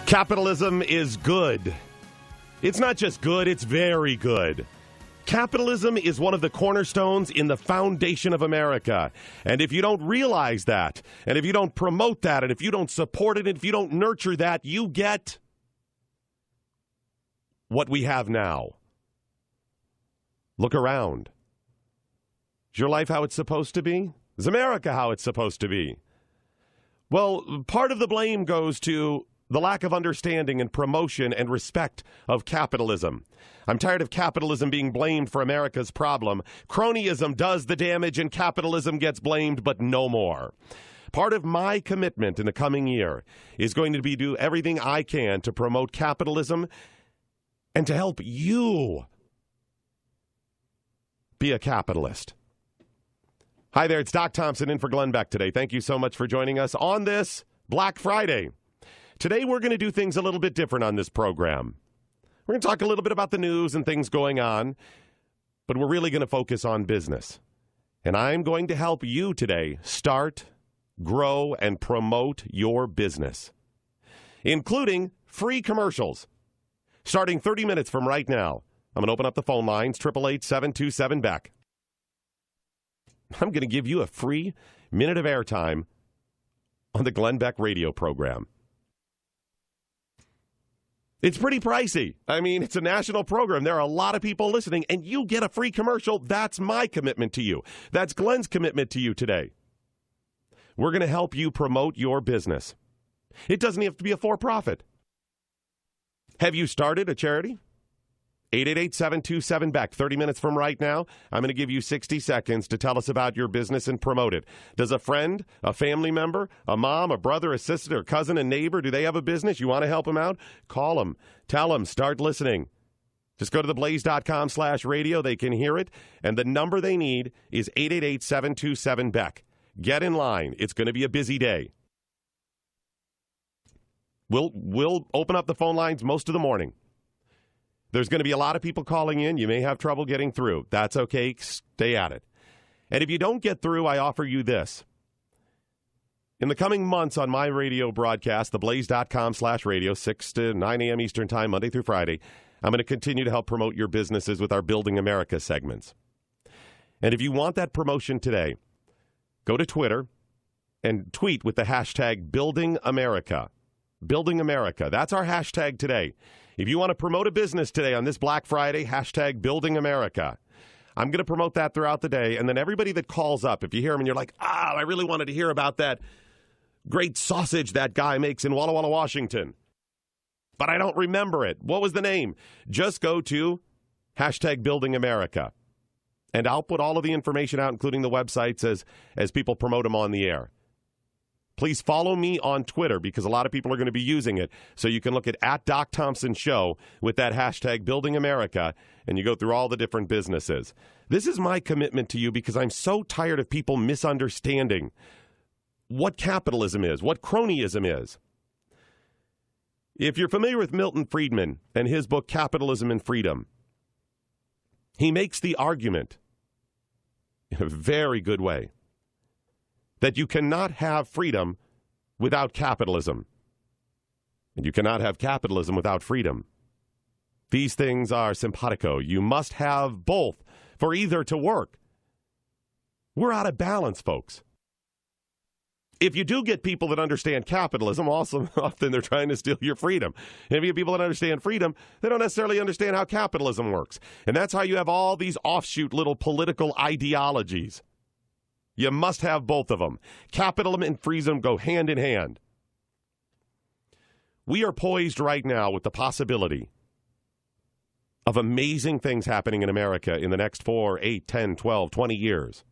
Capitalism is good. It's not just good, it's very good. Capitalism is one of the cornerstones in the foundation of America. And if you don't realize that, and if you don't promote that, and if you don't support it, and if you don't nurture that, you get what we have now. Look around. Is your life how it's supposed to be? Is America how it's supposed to be? Well, part of the blame goes to the lack of understanding and promotion and respect of capitalism. I'm tired of capitalism being blamed for America's problem. Cronyism does the damage and capitalism gets blamed, but no more. Part of my commitment in the coming year is going to be do everything I can to promote capitalism and to help you be a capitalist. Hi there, it's Doc Thompson in for Glenn Beck today. Thank you so much for joining us on this Black Friday. Today, we're going to do things a little bit different on this program. We're going to talk a little bit about the news and things going on, but we're really going to focus on business. And I'm going to help you today start, grow, and promote your business, including free commercials. Starting 30 minutes from right now, I'm going to open up the phone lines, 888-727-BECK. I'm going to give you a free minute of airtime on the Glenn Beck radio program. It's pretty pricey. I mean, it's a national program. There are a lot of people listening, and you get a free commercial. That's my commitment to you. That's Glenn's commitment to you today. We're going to help you promote your business. It doesn't have to be a for-profit. Have you started a charity? 888-727-BECK. 30 minutes from right now, I'm going to give you 60 seconds to tell us about your business and promote it. Does a friend, a family member, a mom, a brother, a sister, a cousin, a neighbor, do they have a business? You want to help them out? Call them. Tell them. Start listening. Just go to theblaze.com/radio. They can hear it. And the number they need is 888-727-BECK. Get in line. It's going to be a busy day. We'll open up the phone lines most of the morning. There's going to be a lot of people calling in. You may have trouble getting through. That's okay. Stay at it. And if you don't get through, I offer you this. In the coming months on my radio broadcast, theblaze.com/radio, 6 to 9 a.m. Eastern Time, Monday through Friday, I'm going to continue to help promote your businesses with our Building America segments. And if you want that promotion today, go to Twitter and tweet with the hashtag Building America. Building America. That's our hashtag today. If you want to promote a business today on this Black Friday, hashtag Building America. I'm going to promote that throughout the day. And then everybody that calls up, if you hear them and you're like, I really wanted to hear about that great sausage that guy makes in Walla Walla, Washington, but I don't remember it. What was the name? Just go to hashtag Building America. And I'll put all of the information out, including the websites, as people promote them on the air. Please follow me on Twitter because a lot of people are going to be using it. So you can look at Doc Thompson Show with that hashtag Building America, and you go through all the different businesses. This is my commitment to you because I'm so tired of people misunderstanding what capitalism is, what cronyism is. If you're familiar with Milton Friedman and his book Capitalism and Freedom, he makes the argument in a very good way that you cannot have freedom without capitalism. And you cannot have capitalism without freedom. These things are simpatico. You must have both for either to work. We're out of balance, folks. If you do get people that understand capitalism, also often they're trying to steal your freedom. And if you get people that understand freedom, they don't necessarily understand how capitalism works. And that's how you have all these offshoot little political ideologies. You must have both of them. Capitalism and freedom go hand in hand. We are poised right now with the possibility of amazing things happening in America in the next 4, 8, 10, 12, 20 years.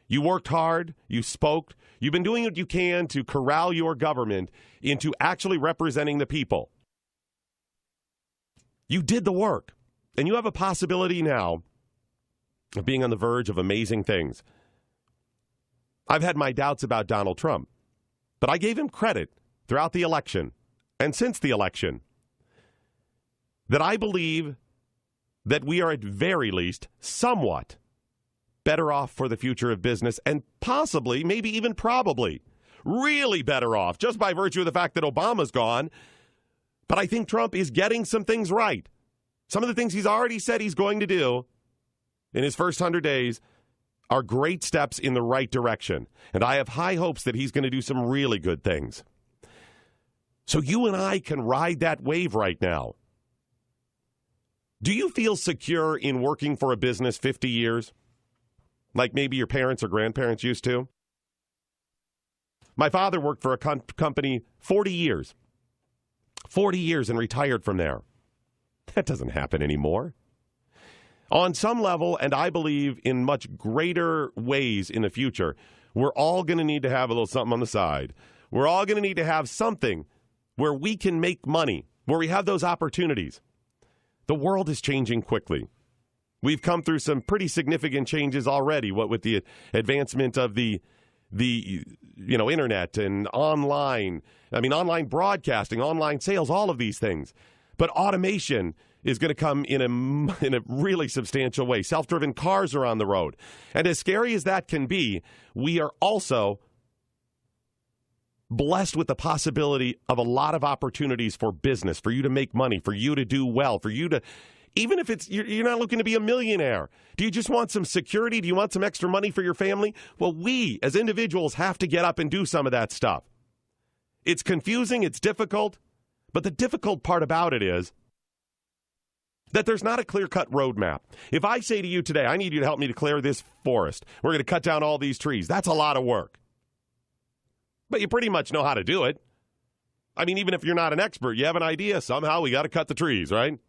You worked hard. You spoke. You've been doing what you can to corral your government into actually representing the people. You did the work. And you have a possibility now of being on the verge of amazing things. I've had my doubts about Donald Trump, but I gave him credit throughout the election and since the election that I believe that we are at very least somewhat better off for the future of business and possibly, maybe even probably, really better off just by virtue of the fact that Obama's gone But I think Trump is getting some things right. Some of the things he's already said he's going to do in his first 100 days are great steps in the right direction. And I have high hopes that he's going to do some really good things. So you and I can ride that wave right now. Do you feel secure in working for a business 50 years? Like maybe your parents or grandparents used to? My father worked for a company 40 years. 40 years and retired from there. That doesn't happen anymore. On some level, and I believe in much greater ways in the future, we're all going to need to have a little something on the side. We're all going to need to have something where we can make money, where we have those opportunities. The world is changing quickly. We've come through some pretty significant changes already, what with the advancement of the internet and online broadcasting, online sales, all of these things. But automation is going to come in a really substantial way. Self-driven cars are on the road. And as scary as that can be, we are also blessed with the possibility of a lot of opportunities for business, for you to make money, for you to do well, for you to, even if you're not looking to be a millionaire. Do you just want some security? Do you want some extra money for your family? Well, we as individuals have to get up and do some of that stuff. It's confusing, it's difficult, but the difficult part about it is that there's not a clear-cut roadmap. If I say to you today, I need you to help me to clear this forest, we're going to cut down all these trees, that's a lot of work. But you pretty much know how to do it. I mean, even if you're not an expert, you have an idea. Somehow we got to cut the trees, right?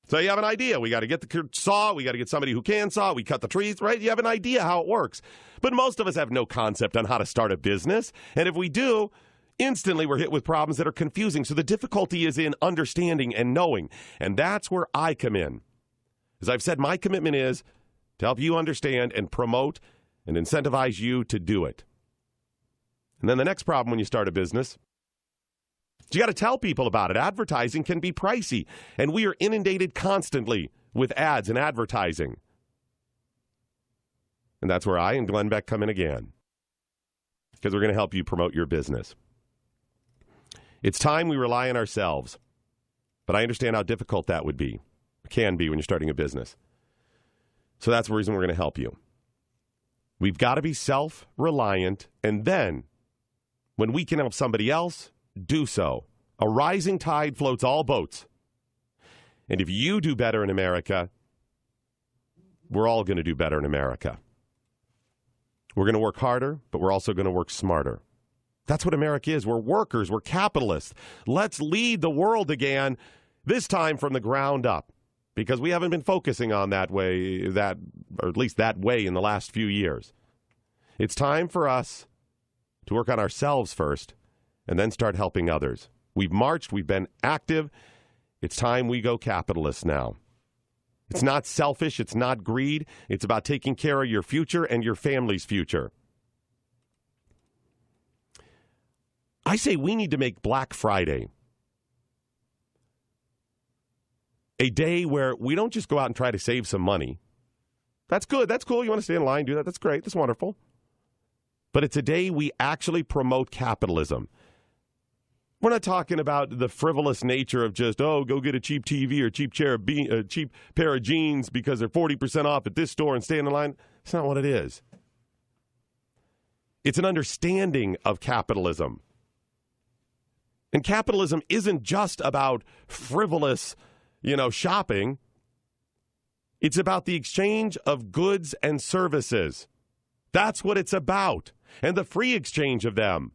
So you have an idea. We got to get the saw. We got to get somebody who can saw. We cut the trees, right? You have an idea how it works. But most of us have no concept on how to start a business. And if we do, instantly we're hit with problems that are confusing. So the difficulty is in understanding and knowing. And that's where I come in. As I've said, my commitment is to help you understand and promote and incentivize you to do it. And then the next problem when you start a business, you got to tell people about it. Advertising can be pricey, and we are inundated constantly with ads and advertising. And that's where I and Glenn Beck come in again, because we're going to help you promote your business. It's time we rely on ourselves, but I understand how difficult that would be, can be when you're starting a business. So that's the reason we're going to help you. We've got to be self-reliant, and then when we can help somebody else, do so. A rising tide floats all boats. And if you do better in America, we're all going to do better in America. We're going to work harder, but we're also going to work smarter. That's what America is. We're workers. We're capitalists. Let's lead the world again, this time from the ground up, because we haven't been focusing on that way, or at least that way in the last few years. It's time for us to work on ourselves first and then start helping others. We've marched. We've been active. It's time we go capitalist now. It's not selfish. It's not greed. It's about taking care of your future and your family's future. I say we need to make Black Friday a day where we don't just go out and try to save some money. That's good. That's cool. You want to stay in line, do that. That's great. That's wonderful. But it's a day we actually promote capitalism. We're not talking about the frivolous nature of just, go get a cheap TV or cheap pair of jeans because they're 40% off at this store and stay in the line. It's not what it is. It's an understanding of capitalism. And capitalism isn't just about frivolous, shopping. It's about the exchange of goods and services. That's what it's about. And the free exchange of them.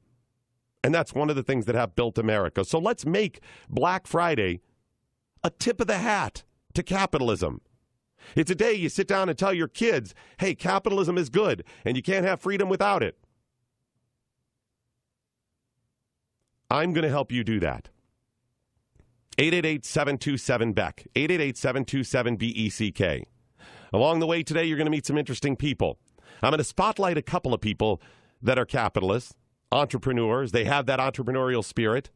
And that's one of the things that have built America. So let's make Black Friday a tip of the hat to capitalism. It's a day you sit down and tell your kids, hey, capitalism is good, and you can't have freedom without it. I'm going to help you do that. 888-727-BECK. 888-727-BECK. Along the way today, you're going to meet some interesting people. I'm going to spotlight a couple of people that are capitalists, entrepreneurs. They have that entrepreneurial spirit,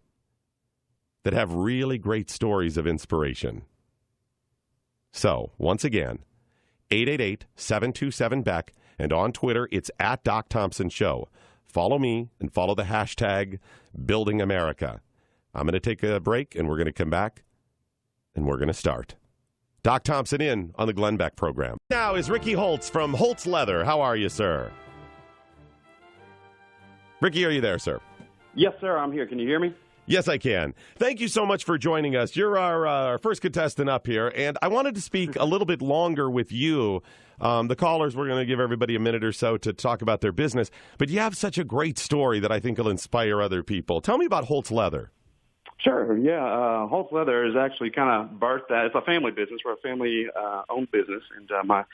that have really great stories of inspiration. So, once again, 888-727-BECK, and on Twitter, it's at Doc Thompson Show. Follow me and follow the hashtag Building America. I'm going to take a break, and we're going to come back, and we're going to start. Doc Thompson in on the Glenn Beck program. Now is Ricky Holtz from Holtz Leather. How are you, sir? Ricky, are you there, sir? Yes, sir. I'm here. Can you hear me? Yes, I can. Thank you so much for joining us. You're our first contestant up here, and I wanted to speak a little bit longer with you. The callers, we're going to give everybody a minute or so to talk about their business, but you have such a great story that I think will inspire other people. Tell me about Holtz Leather. Sure. Yeah. Holtz Leather is actually kind of birthed that. It's a family business. We're a family-owned business, and my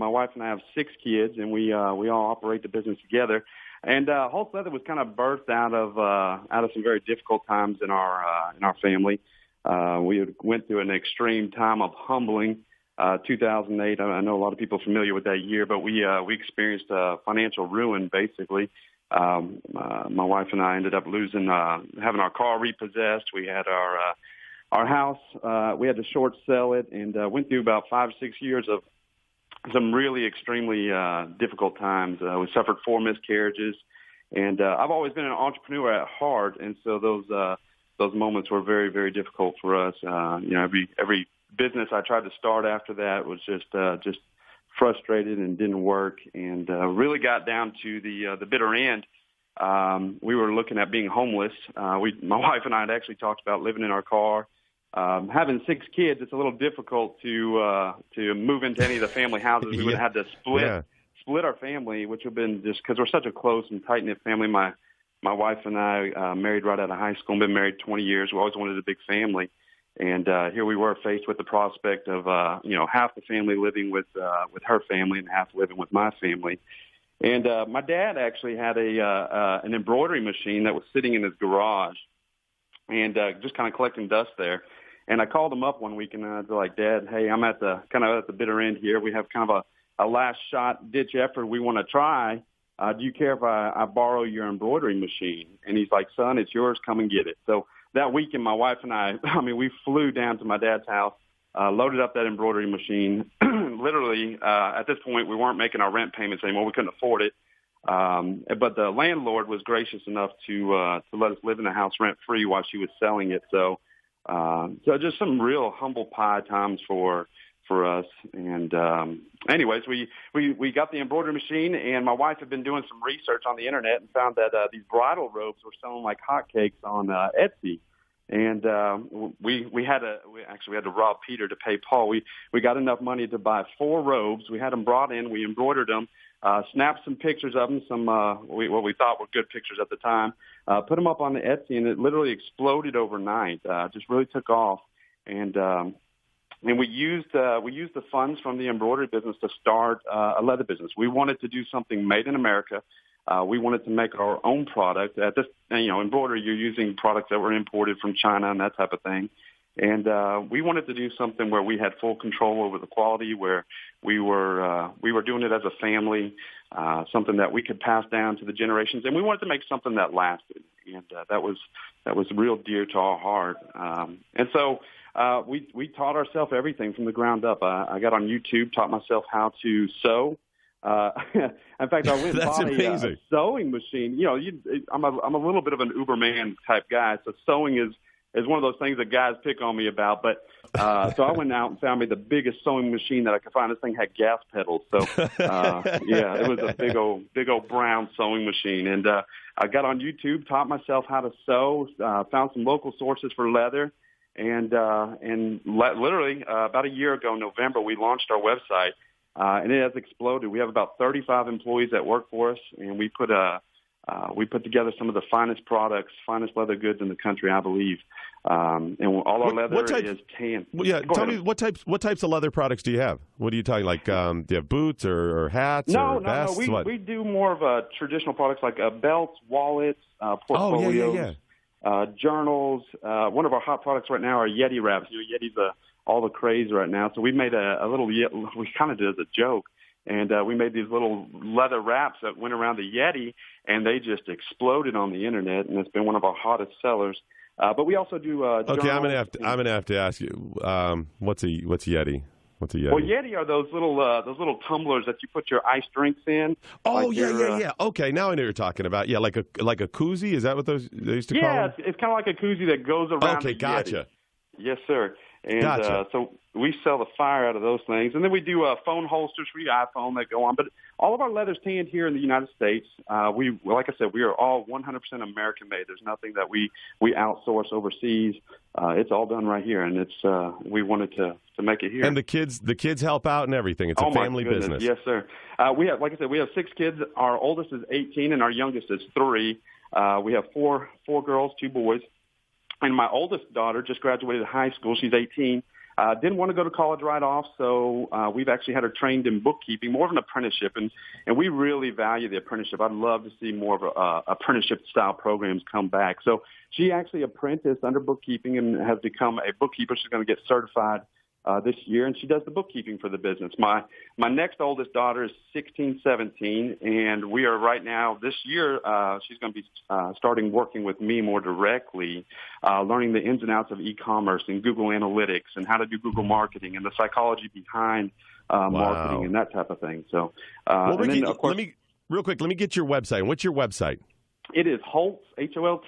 wife and I have 6 kids, and we all operate the business together. And Holtz Leather was kind of birthed out of some very difficult times in our family. We went through an extreme time of humbling. 2008. I know a lot of people are familiar with that year, but we experienced financial ruin basically. My wife and I ended up having our car repossessed. We had our house. We had to short sell it, and went through about 5 or 6 years of some really extremely difficult times. We suffered 4 miscarriages, and I've always been an entrepreneur at heart, and so those moments were very, very difficult for us. Every business I tried to start after that was just frustrated and didn't work, and really got down to the bitter end. We were looking at being homeless. My wife and I had actually talked about living in our car. Having 6 kids, it's a little difficult to move into any of the family houses. We would have had to split our family, which would have been just because we're such a close and tight-knit family. My wife and I married right out of high school and been married 20 years. We always wanted a big family. And here we were faced with the prospect of, half the family living with her family and half living with my family. And my dad actually had an embroidery machine that was sitting in his garage and just kind of collecting dust there. And I called him up one week and I was like, Dad, hey, I'm at the bitter end here. We have kind of a last shot ditch effort we want to try. Do you care if I borrow your embroidery machine? And he's like, son, it's yours. Come and get it. So that weekend, my wife and I we flew down to my dad's house, loaded up that embroidery machine. Literally, at this point, we weren't making our rent payments anymore. We couldn't afford it. But the landlord was gracious enough to let us live in the house rent-free while she was selling it. So just some real humble pie times for us. And anyways, we got the embroidery machine, and my wife had been doing some research on the internet and found that these bridal robes were selling like hotcakes on Etsy. And we had to rob Peter to pay Paul. We got enough money to buy 4 robes. We had them brought in. We embroidered them, snapped some pictures of them, what we thought were good pictures at the time, put them up on the Etsy, and it literally exploded overnight. Just really took off. And we used the funds from the embroidery business to start a leather business. We wanted to do something made in America. We wanted to make our own product. At this, embroidery, you're using products that were imported from China and that type of thing. And we wanted to do something where we had full control over the quality, where we were doing it as a family, something that we could pass down to the generations. And we wanted to make something that lasted, and that was real dear to our heart. And so we taught ourselves everything from the ground up. I got on YouTube, taught myself how to sew. In fact, I went and bought a sewing machine. I'm a little bit of an Uberman type guy, so sewing is one of those things that guys pick on me about. But so I went out and found me the biggest sewing machine that I could find. This thing had gas pedals, so it was a big old brown sewing machine. And I got on YouTube, taught myself how to sew, found some local sources for leather, and literally about a year ago, November, we launched our website. And it has exploded. We have about 35 employees that work for us, and we put together some of the finest products, finest leather goods in the country, I believe. And all our leather is tan. Yeah, tell me what types of leather products do you have? What are you talking? Like, do you have boots or hats? No, vests? no. We do more of a traditional products like belts, wallets, portfolios, journals. One of our hot products right now are Yeti wraps. Yeti's all the craze right now. So we made a little, we kind of did it as a joke, and we made these little leather wraps that went around the Yeti, and they just exploded on the internet, and it's been one of our hottest sellers. But we also do. Okay, I'm gonna have to ask you, what's Yeti? What's a Yeti? Well, Yeti are those little tumblers that you put your ice drinks in. Oh, like yeah. Okay, now I know what you're talking about. Yeah, like a koozie. Is that what they used to call them? Yeah, it's kind of like a koozie that goes around. Okay, gotcha. Yeti. Yes, sir. And gotcha. So we sell the fire out of those things, and then we do phone holsters for your iPhone that go on. But all of our leather's tanned here in the United States. Like I said, we are all 100% American made. There's nothing that we outsource overseas. It's all done right here, and it's we wanted to make it here. And the kids help out and everything. It's a family business. Yes, sir. We have, like I said, we have 6 kids. Our oldest is 18, and our youngest is 3. We have four girls, 2 boys. And my oldest daughter just graduated high school. She's 18. Didn't want to go to college right off, so we've actually had her trained in bookkeeping, more of an apprenticeship, and we really value the apprenticeship. I'd love to see more of apprenticeship-style programs come back. So she actually apprenticed under bookkeeping and has become a bookkeeper. She's going to get certified this year, and she does the bookkeeping for the business. My next oldest daughter is 16, 17, and we are right now, this year, she's going to be starting working with me more directly, learning the ins and outs of e-commerce and Google Analytics and how to do Google marketing and the psychology behind marketing and that type of thing. So, well, Ricky, and then, of course, real quick, let me get your website. What's your website? It is Holtz, Holtz,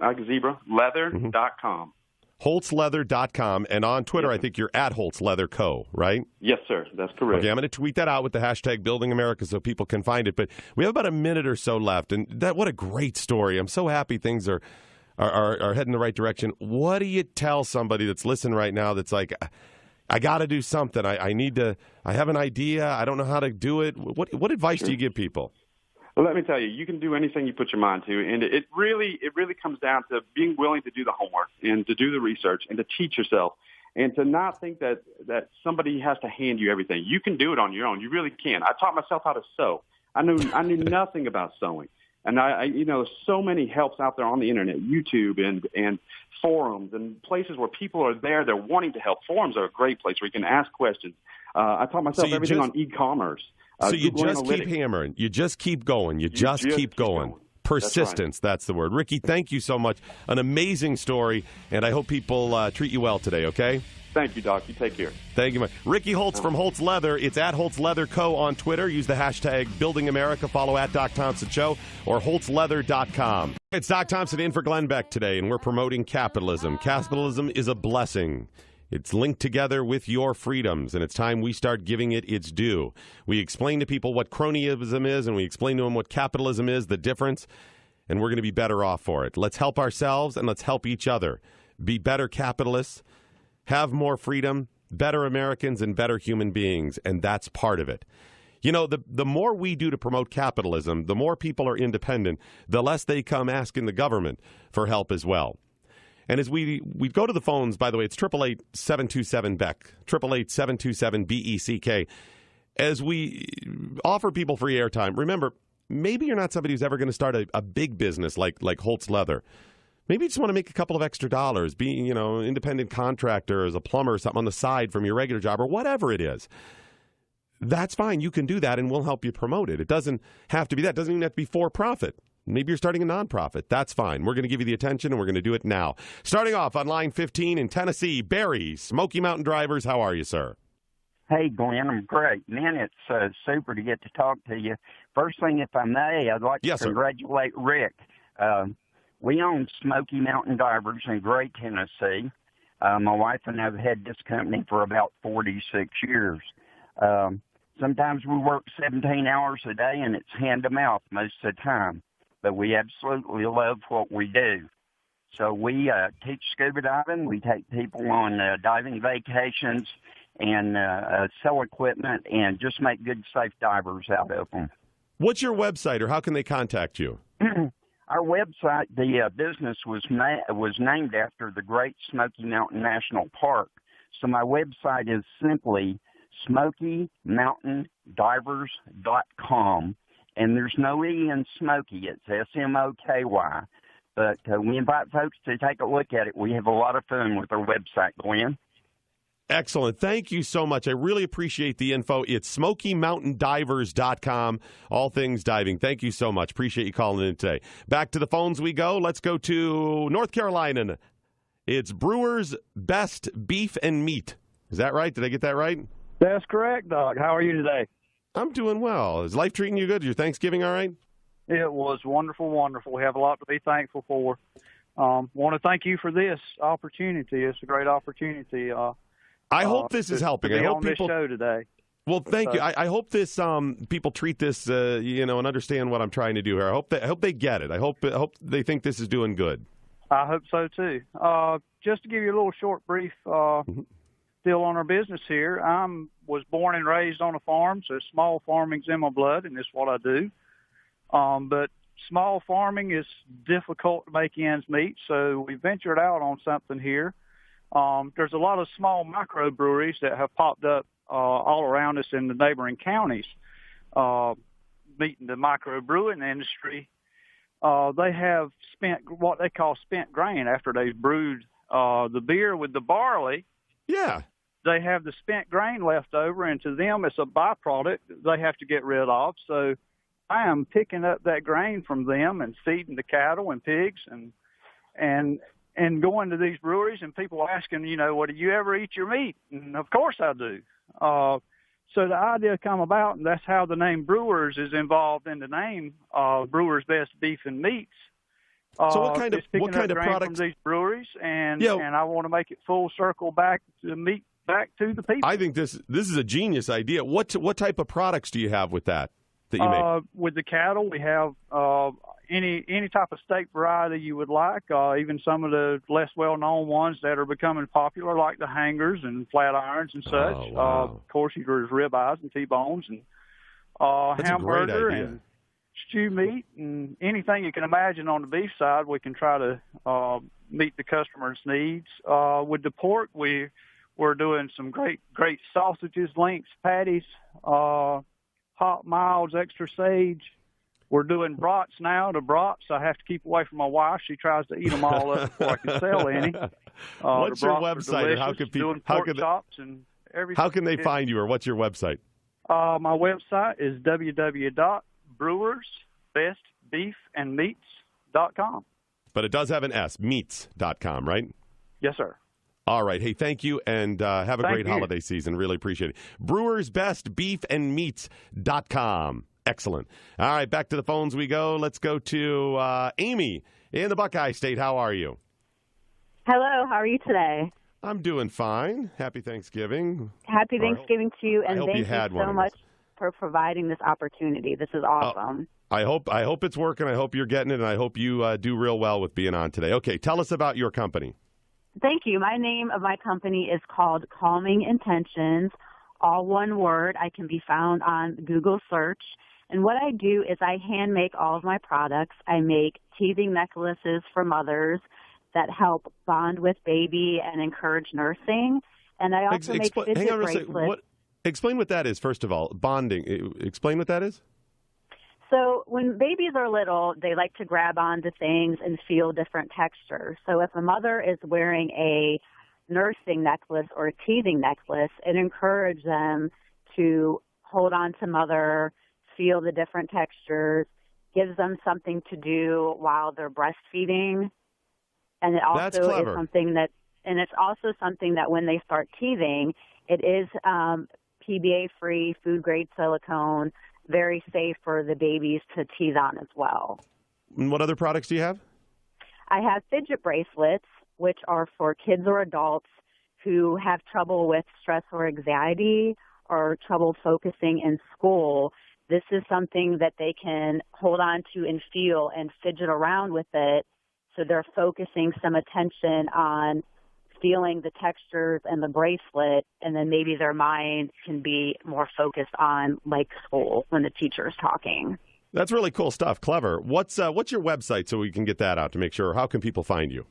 like zebra, leather.com. HoltzLeather.com, and on Twitter, I think you're at Holtz Leather Co., right? Yes, sir. That's correct. Okay, I'm going to tweet that out with the hashtag Building America so people can find it. But we have about a minute or so left, and what a great story. I'm so happy things are heading the right direction. What do you tell somebody that's listening right now that's like, I got to do something. I need to. I have an idea. I don't know how to do it. What advice do you give people? Well, let me tell you, you can do anything you put your mind to, and it really comes down to being willing to do the homework and to do the research and to teach yourself and to not think that somebody has to hand you everything. You can do it on your own. You really can. I taught myself how to sew. I knew nothing about sewing, and I so many helps out there on the internet, YouTube and forums and places where people are there. They're wanting to help. Forums are a great place where you can ask questions. I taught myself everything on e-commerce. So you Google just Analytics. keep hammering. You just keep going. You just keep going. Persistence, that's the word. Ricky, thank you so much. An amazing story, and I hope people treat you well today, okay? Thank you, Doc. You take care. Thank you much. Ricky Holtz from Holtz Leather. It's at Holtz Leather Co. on Twitter. Use the hashtag Building America. Follow at Doc Thompson Show or HoltzLeather.com. It's Doc Thompson in for Glenn Beck today, and we're promoting capitalism. Capitalism is a blessing. It's linked together with your freedoms, and it's time we start giving it its due. We explain to people what cronyism is, and we explain to them what capitalism is, the difference, and we're going to be better off for it. Let's help ourselves, and let's help each other. Be better capitalists, have more freedom, better Americans, and better human beings, and that's part of it. You know, the more we do to promote capitalism, the more people are independent, the less they come asking the government for help as well. And as we go to the phones, by the way, it's 888-727-BECK, 888-727-BECK. As we offer people free airtime, remember, maybe you're not somebody who's ever going to start a big business like Holtz Leather. Maybe you just want to make a couple of extra dollars, being, independent contractor as a plumber or something on the side from your regular job or whatever it is. That's fine. You can do that, and we'll help you promote it. It doesn't have to be that. It doesn't even have to be for profit. Maybe you're starting a nonprofit. That's fine. We're going to give you the attention, and we're going to do it now. Starting off on line 15 in Tennessee, Barry, Smoky Mountain Drivers. How are you, sir? Hey, Glenn, I'm great. Man, it's super to get to talk to you. First thing, if I may, I'd like to congratulate Rick. We own Smoky Mountain Divers in Gray, Tennessee. My wife and I have had this company for about 46 years. Sometimes we work 17 hours a day, and it's hand-to-mouth most of the time. But we absolutely love what we do. So we teach scuba diving. We take people on diving vacations and sell equipment and just make good, safe divers out of them. What's your website, or how can they contact you? Our website, the business was named after the Great Smoky Mountain National Park. So my website is simply SmokyMountainDivers.com. And there's no E in Smoky. It's SMOKY. But we invite folks to take a look at it. We have a lot of fun with our website, Glenn. Excellent. Thank you so much. I really appreciate the info. It's SmokyMountainDivers.com, all things diving. Thank you so much. Appreciate you calling in today. Back to the phones we go. Let's go to North Carolina. It's Brewers Best Beef and Meat. Is that right? Did I get that right? That's correct, Doc. How are you today? I'm doing well. Is life treating you good? Is your Thanksgiving all right? It was wonderful, wonderful. We have a lot to be thankful for. Want to thank you for this opportunity. It's a great opportunity. I hope this is helping. To be I hope on people this show today. Well, thank you. I hope this people treat this, and understand what I'm trying to do here. I hope they get it. I hope they think this is doing good. I hope so too. Just to give you a little short brief, still on our business here. I was born and raised on a farm, so small farming's in my blood, and it's what I do. But small farming is difficult to make ends meet, so we ventured out on something here. There's a lot of small microbreweries that have popped up all around us in the neighboring counties, meeting the microbrewing industry. They have spent what they call spent grain after they've brewed the beer with the barley. Yeah. They have the spent grain left over, and to them it's a byproduct they have to get rid of. So I am picking up that grain from them and feeding the cattle and pigs and going to these breweries and people asking, well, do you ever eat your meat? And of course I do. So the idea come about, and that's how the name Brewers is involved in the name, Brewers Best Beef and Meats. So what kind of from products these breweries, and Yeah. and I want to make it full circle back to meat back to the people. I think this is a genius idea. What type of products do you have with that you make? With the cattle, we have any type of steak variety you would like, even some of the less well-known ones that are becoming popular, like the hangers and flat irons and such. Oh, wow. Of course, there's ribeyes and T-bones and hamburger and stew meat and anything you can imagine on the beef side. We can try to meet the customer's needs. With the pork, we're doing some great sausages, links, patties, hot milds, extra sage. We're doing brats now. The brats, I have to keep away from my wife. She tries to eat them all up before I can sell any. What's your website? How can people? Chops and everything. How can they find you, or what's your website? My website is www.brewersbestbeefandmeats.com. But it does have an S, meats.com, right? Yes, sir. All right. Hey, thank you, and have a great holiday season. Really appreciate it. Brewersbestbeefandmeats.com. Excellent. All right, back to the phones we go. Let's go to Amy in the Buckeye State. How are you? Hello. How are you today? I'm doing fine. Happy Thanksgiving. Happy Thanksgiving to you, and thank you so much for providing this opportunity. This is awesome. I hope it's working. I hope you're getting it, and I hope you do real well with being on today. Okay, tell us about your company. Thank you. My name of my company is called Calming Intentions, all one word. I can be found on Google search. And what I do is I hand make all of my products. I make teething necklaces for mothers that help bond with baby and encourage nursing. And I also make fidget bracelets. Explain what that is, first of all. Bonding. Explain what that is. So when babies are little, they like to grab onto things and feel different textures. So if a mother is wearing a nursing necklace or a teething necklace, it encourages them to hold on to mother, feel the different textures, gives them something to do while they're breastfeeding. And it also is something that, when they start teething, it is PBA-free, food-grade silicone, very safe for the babies to teeth on as well. And what other products do you have? I have fidget bracelets, which are for kids or adults who have trouble with stress or anxiety or trouble focusing in school. This is something that they can hold on to and feel and fidget around with it, so they're focusing some attention on feeling the textures and the bracelet, and then maybe their mind can be more focused on, like, school when the teacher is talking. That's really cool stuff. Clever. What's your website so we can get that out to make sure? How can people find you?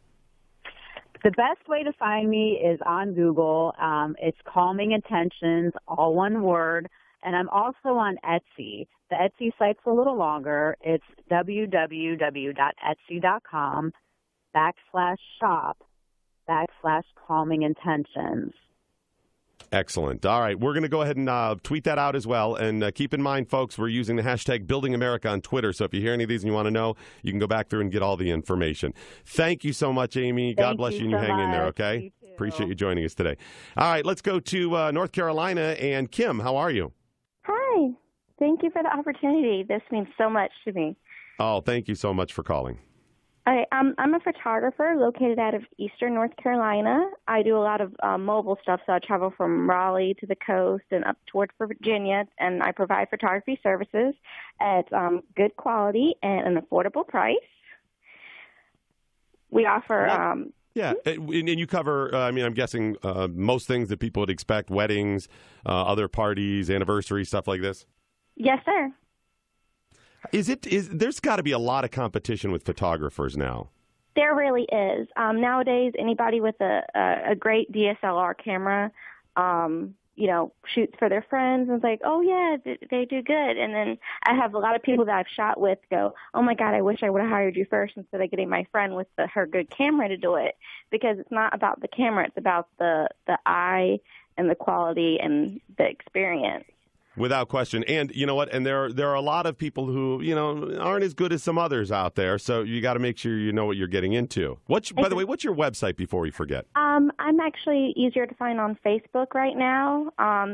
The best way to find me is on Google. It's Calming Intentions, all one word. And I'm also on Etsy. The Etsy site's a little longer. It's www.etsy.com/shop/Calming Intentions. Excellent. All right. We're going to go ahead and tweet that out as well. And keep in mind, folks, we're using the hashtag Building America on Twitter. So if you hear any of these and you want to know, you can go back through and get all the information. Thank you so much, Amy. God bless you, and you hang in there, okay? You too. Appreciate you joining us today. All right, let's go to North Carolina. And Kim, how are you? Hi. Thank you for the opportunity. This means so much to me. Oh, thank you so much for calling. I'm a photographer located out of eastern North Carolina. I do a lot of mobile stuff, so I travel from Raleigh to the coast and up towards Virginia, and I provide photography services at good quality and an affordable price. We offer... Yeah, and you cover, I'm guessing most things that people would expect, weddings, other parties, anniversaries, stuff like this? Yes, sir. There's got to be a lot of competition with photographers now. There really is. Nowadays, anybody with a great DSLR camera, shoots for their friends and is like, oh, yeah, they do good. And then I have a lot of people that I've shot with go, oh, my God, I wish I would have hired you first instead of getting my friend with her good camera to do it. Because it's not about the camera. It's about the eye and the quality and the experience. Without question. And you know what? And there are a lot of people who, aren't as good as some others out there. So you got to make sure you know what you're getting into. By the way, what's your website before we forget? I'm actually easier to find on Facebook right now.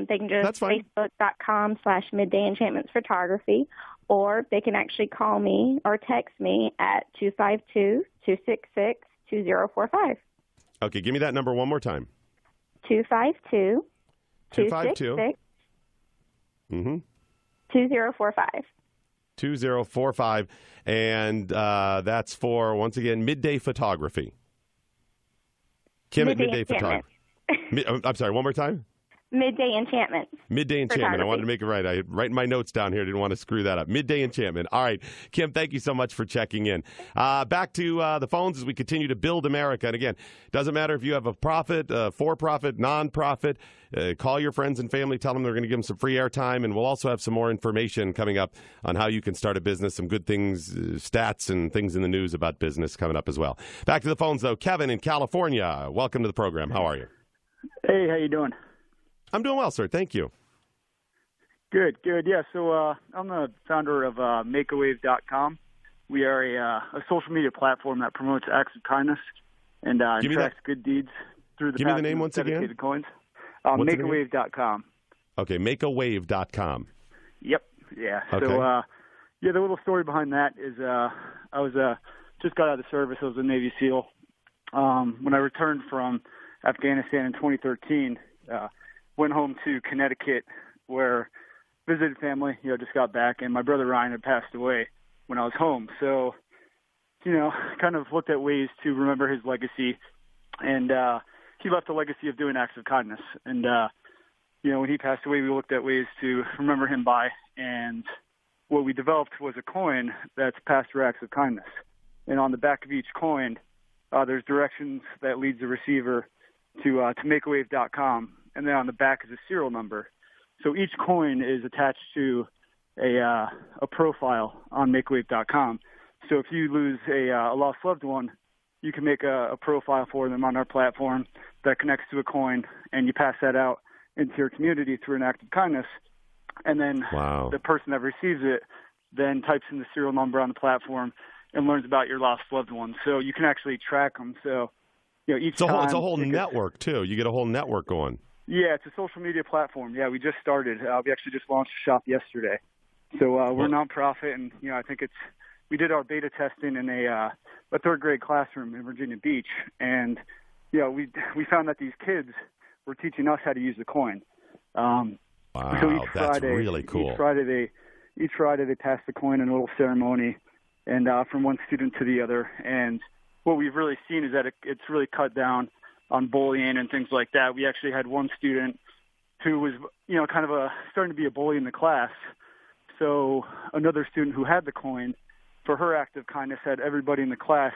They can just facebook.com/middayenchantmentsphotography, or they can actually call me or text me at 252-266-2045. Okay, give me that number one more time. 252-266. 2045. 2045. And that's for, once again, Midday Photography. Kim at Midday Photography. I'm sorry, one more time? Midday Enchantment. Midday Enchantment. I wanted to make it right. I write my notes down here. Didn't want to screw that up. Midday Enchantment. All right. Kim, thank you so much for checking in. Back to the phones as we continue to build America. And again, doesn't matter if you have a profit, for-profit, non-profit. Call your friends and family. Tell them they're going to give them some free airtime. And we'll also have some more information coming up on how you can start a business, some good things, stats and things in the news about business coming up as well. Back to the phones, though. Kevin in California. Welcome to the program. How are you? Hey, how you doing? I'm doing well, sir. Thank you. Good. Yeah, so I'm the founder of makeawave.com. We are a social media platform that promotes acts of kindness and tracks good deeds through the Give me the name once again. Coins. Makeawave.com. Okay, makeawave.com. Yep, yeah. Okay. So, the little story behind that is I was just got out of the service. I was a Navy SEAL. When I returned from Afghanistan in 2013, went home to Connecticut where visited family, just got back, and my brother Ryan had passed away when I was home. So, kind of looked at ways to remember his legacy, and he left a legacy of doing acts of kindness. And, when he passed away, we looked at ways to remember him by, and what we developed was a coin that's passed through acts of kindness. And on the back of each coin, there's directions that leads the receiver to makeawave.com. And then on the back is a serial number. So each coin is attached to a profile on makeawave.com. So if you lose a lost loved one, you can make a profile for them on our platform that connects to a coin, and you pass that out into your community through an act of kindness. And then the person that receives it then types in the serial number on the platform and learns about your lost loved one. So you can actually track them. So, each time... It's a whole network, too. You get a whole network going. Yeah, it's a social media platform. Yeah, we just started. We actually just launched a shop yesterday. So we're a nonprofit, and I think we did our beta testing in a third grade classroom in Virginia Beach, and we found that these kids were teaching us how to use the coin. Wow, so that's really cool. Each Friday they pass the coin in a little ceremony, and from one student to the other. And what we've really seen is that it's really cut down on bullying and things like that. We actually had one student who was, kind of starting to be a bully in the class. So another student who had the coin, for her act of kindness, had everybody in the class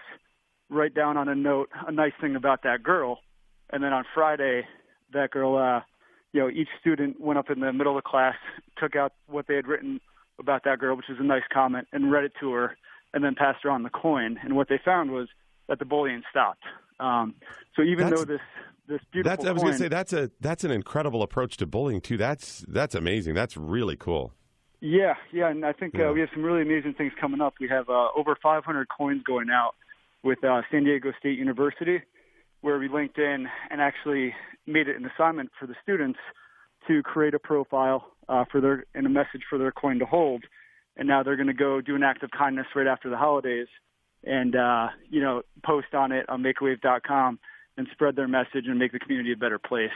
write down on a note a nice thing about that girl. And then on Friday, that girl, each student went up in the middle of the class, took out what they had written about that girl, which was a nice comment, and read it to her, and then passed her on the coin. And what they found was that the bullying stopped. So even though this beautiful coin, I was going to say that's an incredible approach to bullying too. That's amazing. That's really cool. Yeah, and I think we have some really amazing things coming up. We have over 500 coins going out with San Diego State University, where we linked in and actually made it an assignment for the students to create a profile and a message for their coin to hold. And now they're going to go do an act of kindness right after the holidays and, post on it on makeawave.com and spread their message and make the community a better place.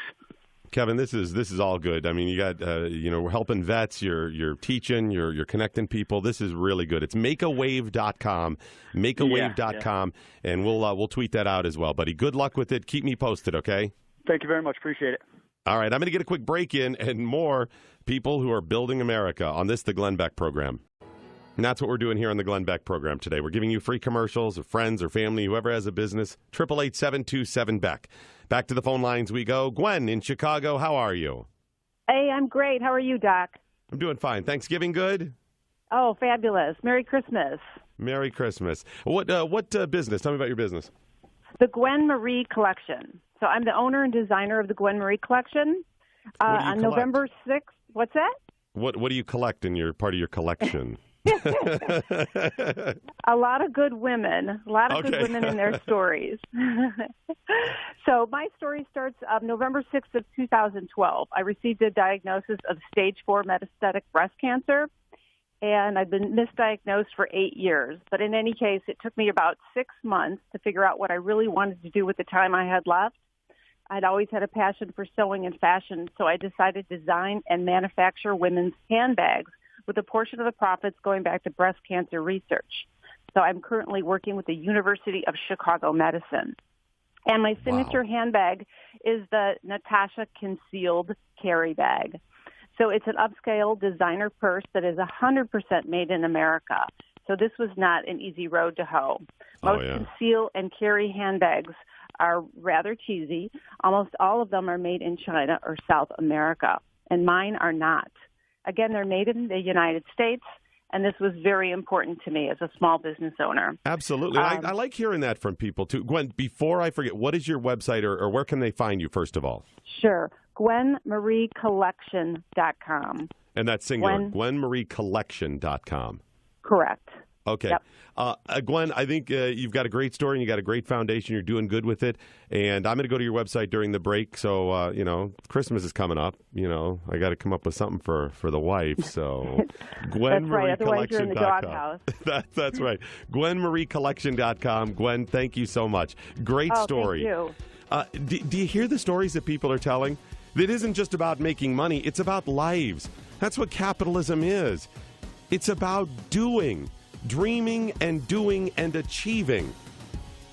Kevin, this is all good. I mean, you got we're helping vets. You're teaching. You're connecting people. This is really good. It's makeawave.com, makeawave.com, and we'll tweet that out as well, buddy. Good luck with it. Keep me posted, okay? Thank you very much. Appreciate it. All right, I'm going to get a quick break in and more people who are building America on the Glenn Beck program. And that's what we're doing here on the Glenn Beck program today. We're giving you free commercials of friends or family, whoever has a business. 888-727-BECK. Back to the phone lines we go. Gwen in Chicago, how are you? Hey, I'm great. How are you, Doc? I'm doing fine. Thanksgiving good? Oh, fabulous. Merry Christmas. Merry Christmas. What business? Tell me about your business. The Gwen Marie Collection. So I'm the owner and designer of the Gwen Marie Collection. On November 6th. What's that? What do you collect in part of your collection? A lot of good women. Good women and their stories. So my story starts November 6th of 2012. I received a diagnosis of stage 4 metastatic breast cancer, and I've been misdiagnosed for 8 years. But in any case, it took me about 6 months to figure out what I really wanted to do with the time I had left. I'd always had a passion for sewing and fashion, so I decided to design and manufacture women's handbags with a portion of the profits going back to breast cancer research. So I'm currently working with the University of Chicago Medicine. And my signature handbag is the Natasha Concealed Carry Bag. So it's an upscale designer purse that is 100% made in America. So this was not an easy road to hoe. Most conceal and carry handbags are rather cheesy. Almost all of them are made in China or South America, and mine are not. Again, they're made in the United States, and this was very important to me as a small business owner. Absolutely. I like hearing that from people, too. Gwen, before I forget, what is your website, or where can they find you, first of all? Sure. GwenMarieCollection.com. And that's singular. GwenMarieCollection.com. Correct. Okay. Yep. Gwen, I think you've got a great story and you got a great foundation. You're doing good with it. And I'm going to go to your website during the break. So, Christmas is coming up. I got to come up with something for the wife. So, That's right. Otherwise, you're in the doghouse. That's right. GwenMarieCollection.com. Gwen, thank you so much. Great story. Thank you. Do you hear the stories that people are telling? It isn't just about making money. It's about lives. That's what capitalism is. It's about dreaming and doing and achieving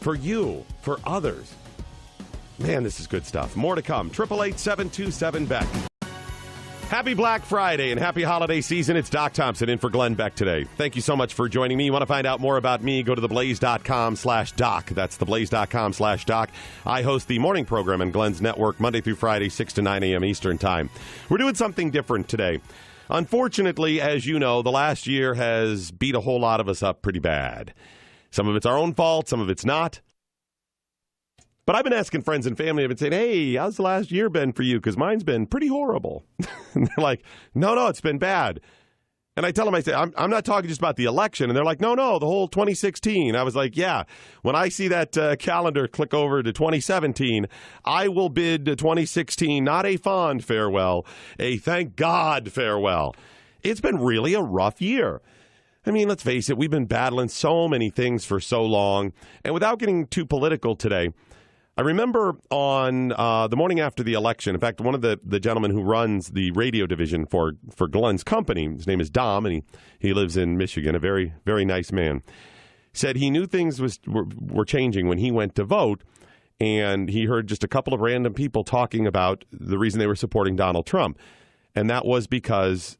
for you, for others. Man, this is good stuff. More to come. 888-727-BECK. Happy Black Friday and happy holiday season. It's Doc Thompson in for Glenn Beck today. Thank you so much for joining me. You want to find out more about me, go to theblaze.com/doc. That's theblaze.com/doc. I host the morning program on Glenn's network Monday through Friday, 6 to 9 a.m. Eastern Time. We're doing something different today. Unfortunately, as you know, the last year has beat a whole lot of us up pretty bad. Some of it's our own fault, some of it's not. But I've been asking friends and family, I've been saying, hey, how's the last year been for you? Because mine's been pretty horrible. And they're like, no, it's been bad. And I tell them, I say, I'm not talking just about the election. And they're like, no, the whole 2016. I was like, yeah, when I see that calendar click over to 2017, I will bid 2016 not a fond farewell, a thank God farewell. It's been really a rough year. I mean, let's face it, we've been battling so many things for so long. And without getting too political today, I remember on the morning after the election, in fact, one of the gentlemen who runs the radio division for Glenn's company, his name is Dom, and he lives in Michigan, a very, very nice man, said he knew things were changing when he went to vote, and he heard just a couple of random people talking about the reason they were supporting Donald Trump. And that was because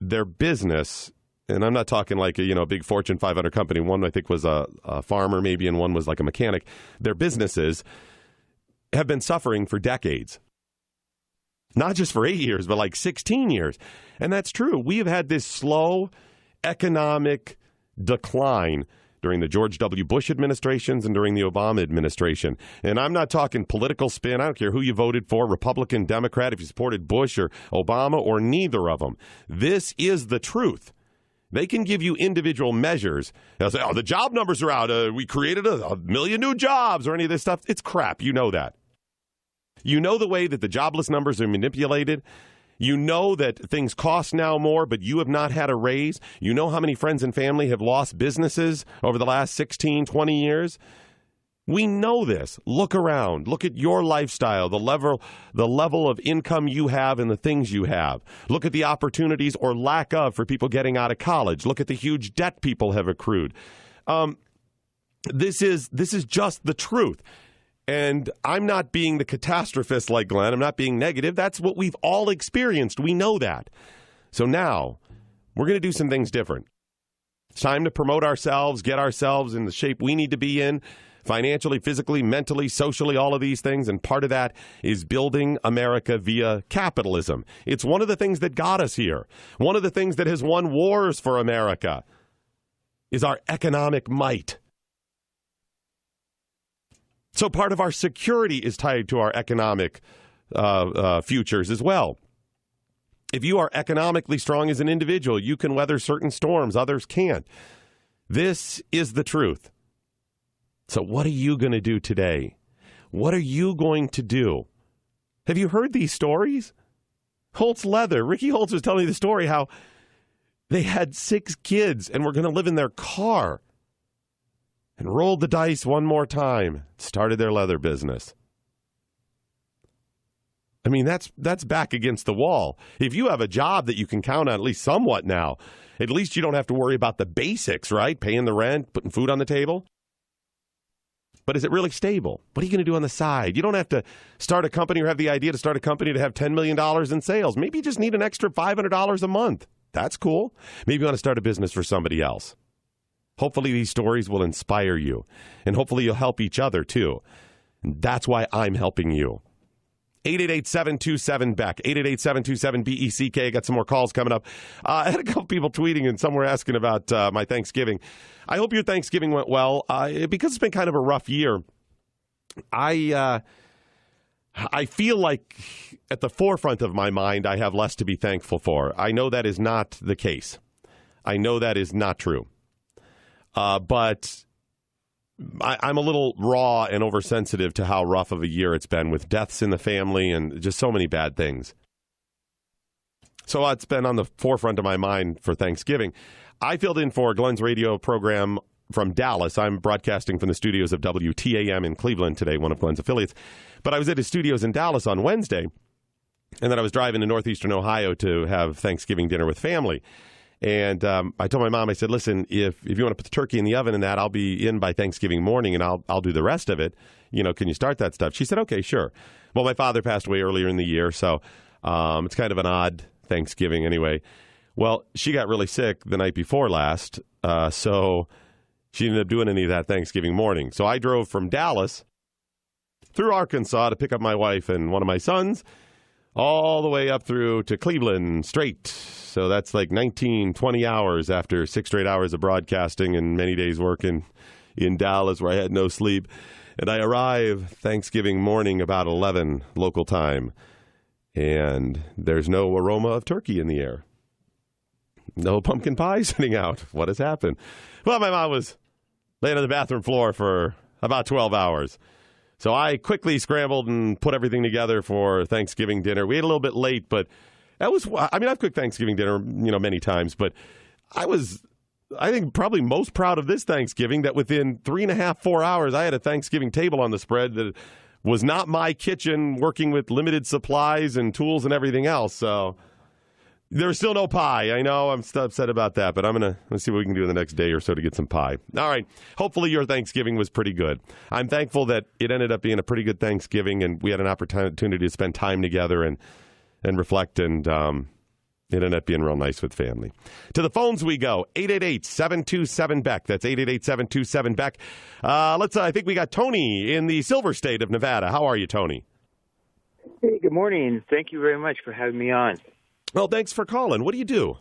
their business, and I'm not talking like a big Fortune 500 company. One I think was a farmer maybe, and one was like a mechanic. Their businesses have been suffering for decades. Not just for 8 years, but like 16 years. And that's true. We have had this slow economic decline during the George W. Bush administrations and during the Obama administration. And I'm not talking political spin. I don't care who you voted for, Republican, Democrat, if you supported Bush or Obama or neither of them. This is the truth. They can give you individual measures. They'll say, oh, the job numbers are out. We created a million new jobs or any of this stuff. It's crap. You know that. You know the way that the jobless numbers are manipulated. You know that things cost now more, but you have not had a raise. You know how many friends and family have lost businesses over the last 16, 20 years. We know this. Look around. Look at your lifestyle, the level of income you have and the things you have. Look at the opportunities or lack of for people getting out of college. Look at the huge debt people have accrued. This is just the truth. And I'm not being the catastrophist like Glenn. I'm not being negative. That's what we've all experienced. We know that. So now we're going to do some things different. It's time to promote ourselves, get ourselves in the shape we need to be in, financially, physically, mentally, socially, all of these things. And part of that is building America via capitalism. It's one of the things that got us here. One of the things that has won wars for America is our economic might. So part of our security is tied to our economic futures as well. If you are economically strong as an individual, you can weather certain storms, others can't. This is the truth. So what are you going to do today? What are you going to do? Have you heard these stories? Holtz Leather. Ricky Holtz was telling me the story how they had 6 kids and were going to live in their car. And rolled the dice one more time, started their leather business. I mean, that's back against the wall. If you have a job that you can count on at least somewhat now, at least you don't have to worry about the basics, right? Paying the rent, putting food on the table. But is it really stable? What are you going to do on the side? You don't have to start a company or have the idea to start a company to have $10 million in sales. Maybe you just need an extra $500 a month. That's cool. Maybe you want to start a business for somebody else. Hopefully these stories will inspire you, and hopefully you'll help each other, too. And that's why I'm helping you. 888-727-BECK, 888-727-BECK. I got some more calls coming up. I had a couple people tweeting, and some were asking about my Thanksgiving. I hope your Thanksgiving went well. Because it's been kind of a rough year, I feel like at the forefront of my mind, I have less to be thankful for. I know that is not the case. I know that is not true. But I'm a little raw and oversensitive to how rough of a year it's been with deaths in the family and just so many bad things. So it's been on the forefront of my mind for Thanksgiving. I filled in for Glenn's radio program from Dallas. I'm broadcasting from the studios of WTAM in Cleveland today, one of Glenn's affiliates. But I was at his studios in Dallas on Wednesday, and then I was driving to northeastern Ohio to have Thanksgiving dinner with family. And I told my mom, I said, listen, if you want to put the turkey in the oven and that, I'll be in by Thanksgiving morning and I'll do the rest of it. You know, can you start that stuff? She said, okay, sure. Well, my father passed away earlier in the year, so it's kind of an odd Thanksgiving anyway. Well, she got really sick the night before last, so she ended up doing any of that Thanksgiving morning. So I drove from Dallas through Arkansas to pick up my wife and one of my sons, all the way up through to Cleveland straight. So that's like 19, 20 hours after 6 straight hours of broadcasting and many days working in Dallas where I had no sleep. And I arrive Thanksgiving morning about 11 local time. And there's no aroma of turkey in the air. No pumpkin pie sitting out. What has happened? Well, my mom was laying on the bathroom floor for about 12 hours. So I quickly scrambled and put everything together for Thanksgiving dinner. We ate a little bit late, but I've cooked Thanksgiving dinner, many times, but I think probably most proud of this Thanksgiving that within 3.5, 4 hours, I had a Thanksgiving table on the spread that was not my kitchen, working with limited supplies and tools and everything else. So there's still no pie. I know I'm still upset about that, but let's see what we can do in the next day or so to get some pie. All right. Hopefully your Thanksgiving was pretty good. I'm thankful that it ended up being a pretty good Thanksgiving and we had an opportunity to spend time together and reflect, and it ended up being real nice with family. To the phones we go. 888-727-BECK. That's 888-727-BECK. I think we got Tony in the Silver State of Nevada. How are you, Tony? Hey, good morning. Thank you very much for having me on. Well, thanks for calling. What do you do?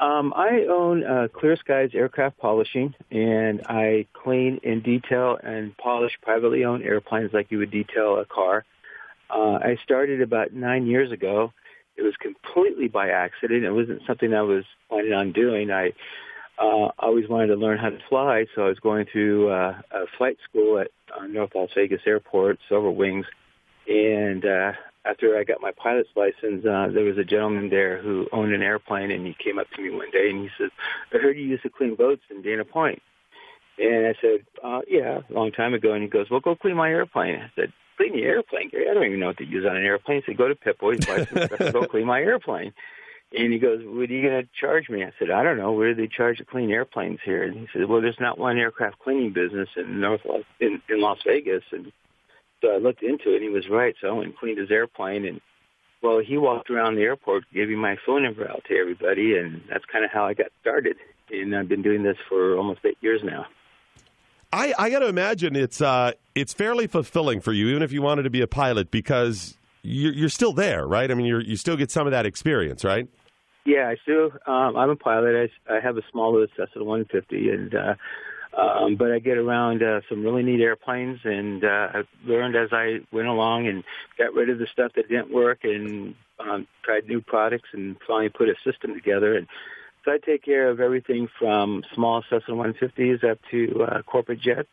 I own Clear Skies Aircraft Polishing, and I clean and detail and polish privately owned airplanes like you would detail a car. I started about 9 years ago. It was completely by accident. It wasn't something I was planning on doing. I always wanted to learn how to fly, so I was going through a flight school at North Las Vegas Airport, Silver Wings, and after I got my pilot's license, there was a gentleman there who owned an airplane, and he came up to me one day, and he said, "I heard you used to clean boats in Dana Point." And I said, yeah, a long time ago. And he goes, "Well, go clean my airplane." I said, "Clean your airplane, Gary? I don't even know what to use on an airplane." He said, "Go to Pip-Boy's license, go clean my airplane." And he goes, "What are you going to charge me?" I said, "I don't know. What do they charge to clean airplanes here?" And he said, "Well, there's not one aircraft cleaning business in Las Vegas." And so I looked into it, and he was right. So I went and cleaned his airplane. And, well, he walked around the airport giving my phone number out to everybody, and that's kind of how I got started. And I've been doing this for almost 8 years now. I got to imagine it's fairly fulfilling for you, even if you wanted to be a pilot, because you're still there, right? I mean, you still get some of that experience, right? Yeah, I still. I'm a pilot. I have a small little Cessna 150, and but I get around some really neat airplanes, and I learned as I went along and got rid of the stuff that didn't work, and tried new products, and finally put a system together. And so I take care of everything from small Cessna 150s up to corporate jets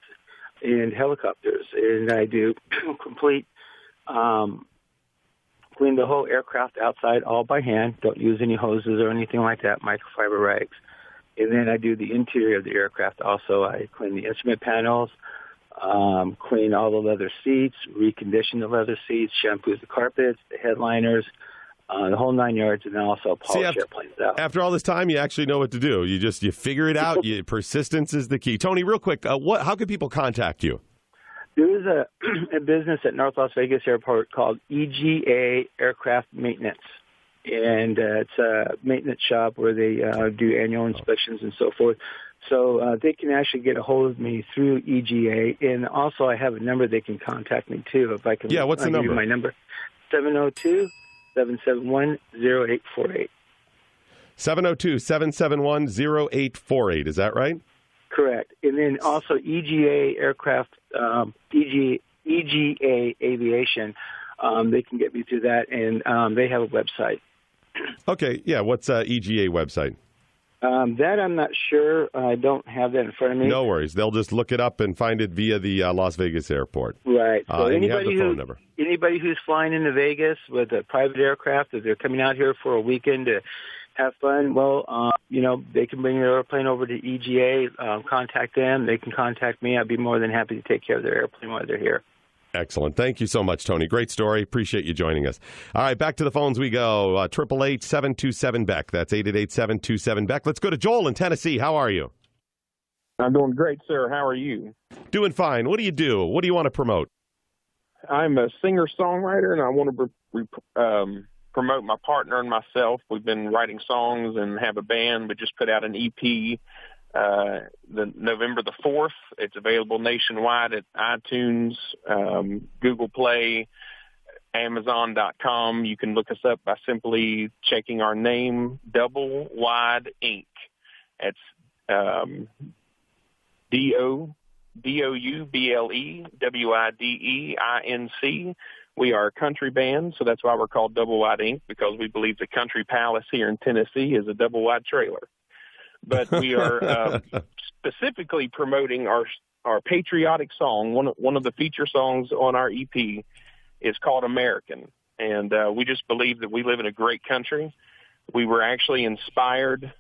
and helicopters. And I do complete, clean the whole aircraft outside all by hand. Don't use any hoses or anything like that, microfiber rags. And then I do the interior of the aircraft also. I clean the instrument panels, clean all the leather seats, recondition the leather seats, shampoo the carpets, the headliners, the whole 9 yards, and then also polish airplanes out. After all this time, you actually know what to do. You figure it out. Persistence is the key. Tony, real quick, how can people contact you? There is a business at North Las Vegas Airport called EGA Aircraft Maintenance, and it's a maintenance shop where they do annual inspections and so forth. So they can actually get a hold of me through EGA, and also I have a number they can contact me too. If I can, what's the number? My number, 702-771-0848. 702-771-0848. Is that right? Correct. And then also EGA Aircraft, EGA Aviation, they can get me through that, and they have a website. Okay, yeah. What's EGA website? That I'm not sure. I don't have that in front of me. No worries. They'll just look it up and find it via the Las Vegas airport. Right. So and you have the phone number. Anybody who's flying into Vegas with a private aircraft, if they're coming out here for a weekend to have fun, well, they can bring their airplane over to EGA, contact them. They can contact me. I'd be more than happy to take care of their airplane while they're here. Excellent. Thank you so much, Tony. Great story. Appreciate you joining us. All right, back to the phones we go. 888-727-BECK. That's 888-727-BECK. Let's go to Joel in Tennessee. How are you? I'm doing great, sir. How are you? Doing fine. What do you do? What do you want to promote? I'm a singer-songwriter, and I want to promote my partner and myself. We've been writing songs and have a band. We just put out an EP the November the 4th. It's available nationwide at iTunes, Google Play, Amazon.com. You can look us up by simply checking our name, Double Wide Inc. It's DOUBLEWIDEINC. We are a country band, so that's why we're called Double Wide Inc., because we believe the Country Palace here in Tennessee is a double-wide trailer. But we are specifically promoting our patriotic song. One of the feature songs on our EP is called American, and we just believe that we live in a great country. We were actually inspired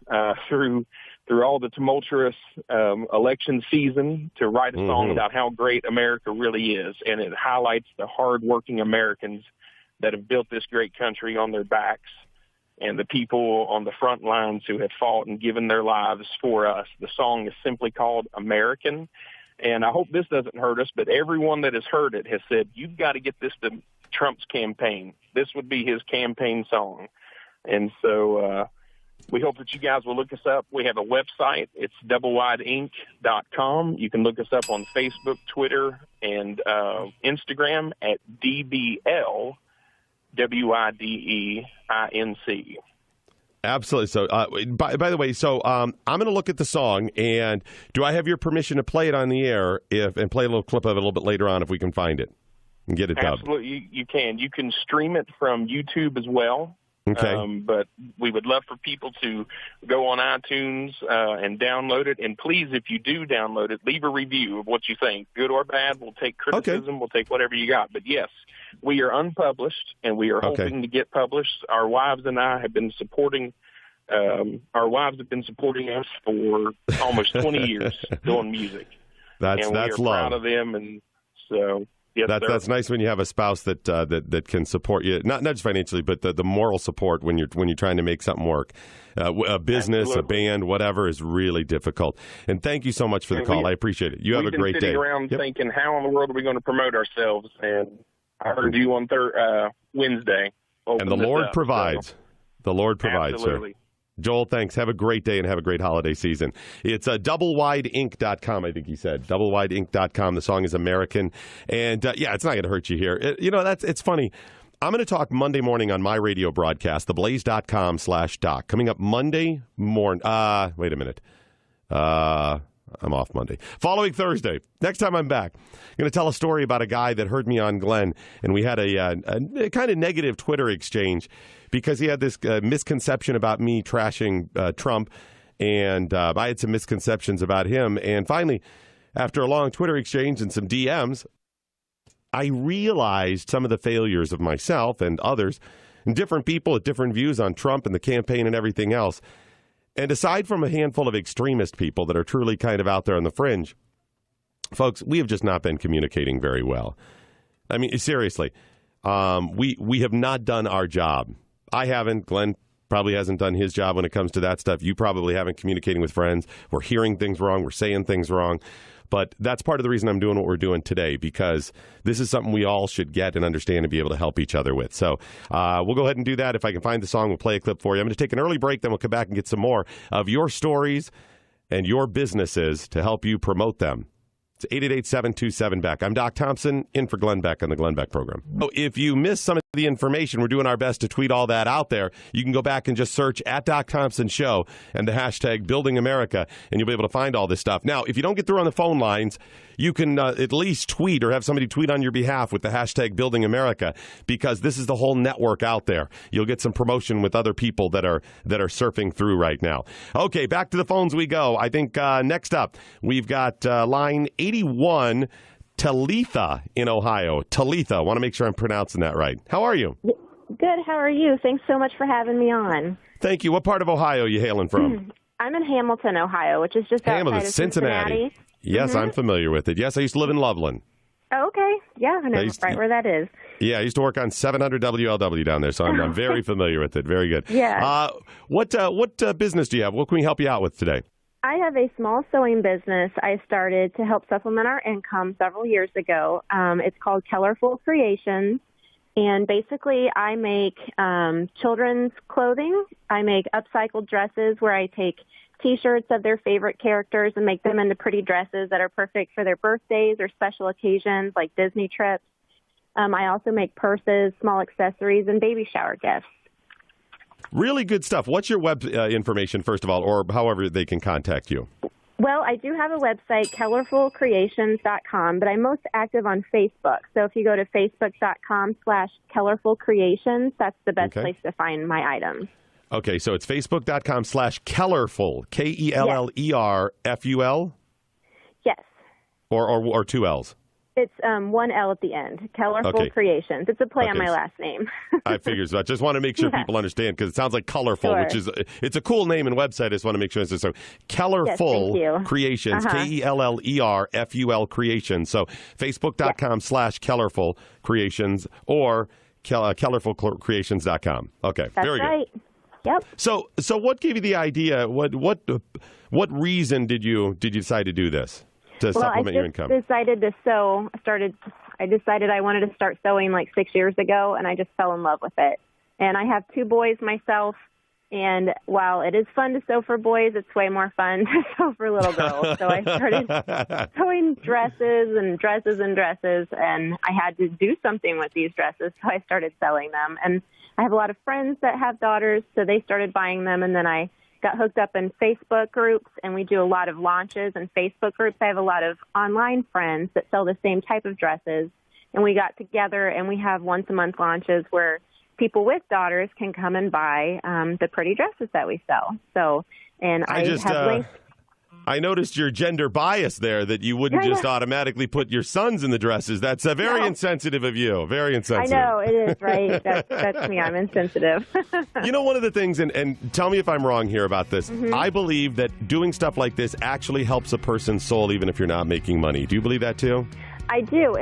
through all the tumultuous election season to write a song about how great America really is, and it highlights the hard-working Americans that have built this great country on their backs, and the people on the front lines who have fought and given their lives for us. The song is simply called American, and I hope this doesn't hurt us, but everyone that has heard it has said, you've got to get this to Trump's campaign. This would be his campaign song. And so we hope that you guys will look us up. We have a website. It's doublewideinc.com. You can look us up on Facebook, Twitter, and Instagram at DBL WIDEINC. Absolutely. So, by the way, I'm going to look at the song, and do I have your permission to play it on the air and play a little clip of it a little bit later on if we can find it and get it dubbed? Absolutely, you can. You can stream it from YouTube as well. Okay. But we would love for people to go on iTunes and download it. And please, if you do download it, leave a review of what you think. Good or bad, we'll take criticism. Okay. We'll take whatever you got. But, yes, we are unpublished, and we are hoping to get published. Our wives and I have been supporting us for almost 20 years doing music. That's we are love. proud of them, and so... Yes, that's nice when you have a spouse that can support you, not just financially, but the moral support when you're trying to make something work. A business, Absolutely. a band, whatever is really difficult. And thank you so much for the call. I appreciate it. You have a great day. We've been sitting around thinking, how in the world are we going to promote ourselves? And I heard you on Wednesday. And the Lord provides. The Lord provides, Absolutely. sir. Joel, thanks. Have a great day and have a great holiday season. It's doublewideinc.com, I think he said. Doublewideinc.com. The song is American. And, it's not going to hurt you here. It's funny. I'm going to talk Monday morning on my radio broadcast, theblaze.com/doc. Coming up Monday morning. Wait a minute. I'm off Monday. Following Thursday, next time I'm back, I'm going to tell a story about a guy that heard me on Glenn, and we had a kind of negative Twitter exchange because he had this misconception about me trashing Trump, and I had some misconceptions about him. And finally, after a long Twitter exchange and some DMs, I realized some of the failures of myself and others, and different people with different views on Trump and the campaign and everything else. And aside from a handful of extremist people that are truly kind of out there on the fringe, folks, we have just not been communicating very well. I mean, seriously, we have not done our job. I haven't. Glenn probably hasn't done his job when it comes to that stuff. You probably haven't communicating with friends. We're hearing things wrong. We're saying things wrong. But that's part of the reason I'm doing what we're doing today, because this is something we all should get and understand and be able to help each other with. So we'll go ahead and do that. If I can find the song, we'll play a clip for you. I'm going to take an early break, then we'll come back and get some more of your stories and your businesses to help you promote them. It's 888-727-BECK. I'm Doc Thompson, in for Glenn Beck on the Glenn Beck program. So if you missed some of the information, we're doing our best to tweet all that out there. You can go back and just search at Doc Thompson Show and the hashtag Building America, and you'll be able to find all this stuff. Now, if you don't get through on the phone lines, you can at least tweet or have somebody tweet on your behalf with the hashtag Building America, because this is the whole network out there. You'll get some promotion with other people that are surfing through right now. Okay, back to the phones we go. I think next up, we've got line 81, Talitha in Ohio. Talitha, want to make sure I'm pronouncing that right. How are you? Good. How are you? Thanks so much for having me on. Thank you. What part of Ohio are you hailing from? I'm in Hamilton, Ohio, which is just outside of Cincinnati. Yes, I'm familiar with it. Yes, I used to live in Loveland. Oh, okay. Yeah, I know right where that is. Yeah, I used to work on 700 WLW down there, so I'm very familiar with it. Very good. Yeah. What business do you have? What can we help you out with today? I have a small sewing business I started to help supplement our income several years ago. It's called Colorful Creations, and basically I make children's clothing. I make upcycled dresses where I take T-shirts of their favorite characters and make them into pretty dresses that are perfect for their birthdays or special occasions like Disney trips. I also make purses, small accessories, and baby shower gifts. Really good stuff. What's your web information, first of all, or however they can contact you? Well, I do have a website, colorfulcreations.com, but I'm most active on Facebook. So if you go to facebook.com/colorfulcreations, that's the best place to find my items. Okay, so it's facebook.com/Kellerful, KELLERFUL? Yes. Or two L's? It's one L at the end. Colorful Creations. It's a play on my last name. I figured so. I just want to make sure people understand, because it sounds like colorful, which is it's a cool name and website. I just want to make sure it's so. Colorful Creations, KELLERFUL Creations. So facebook.com/Kellerful Creations or colorfulcreations.com. Okay, that's very right. good. Yep. So what gave you the idea? What reason did you decide to do this? To supplement your income? I decided to sew. I decided I wanted to start sewing like 6 years ago, and I just fell in love with it. And I have two boys myself, and while it is fun to sew for boys, it's way more fun to sew for little girls. So I started sewing dresses, and I had to do something with these dresses, so I started selling them. And I have a lot of friends that have daughters, so they started buying them, and then I got hooked up in Facebook groups, and we do a lot of launches in Facebook groups. I have a lot of online friends that sell the same type of dresses, and we got together, and we have once-a-month launches where people with daughters can come and buy the pretty dresses that we sell. So, and I have links. I noticed your gender bias there, that you wouldn't just automatically put your sons in the dresses. That's very insensitive of you. Very insensitive. I know, it is, right? That's me. I'm insensitive. You know, one of the things, and tell me if I'm wrong here about this, I believe that doing stuff like this actually helps a person's soul even if you're not making money. Do you believe that too? I do.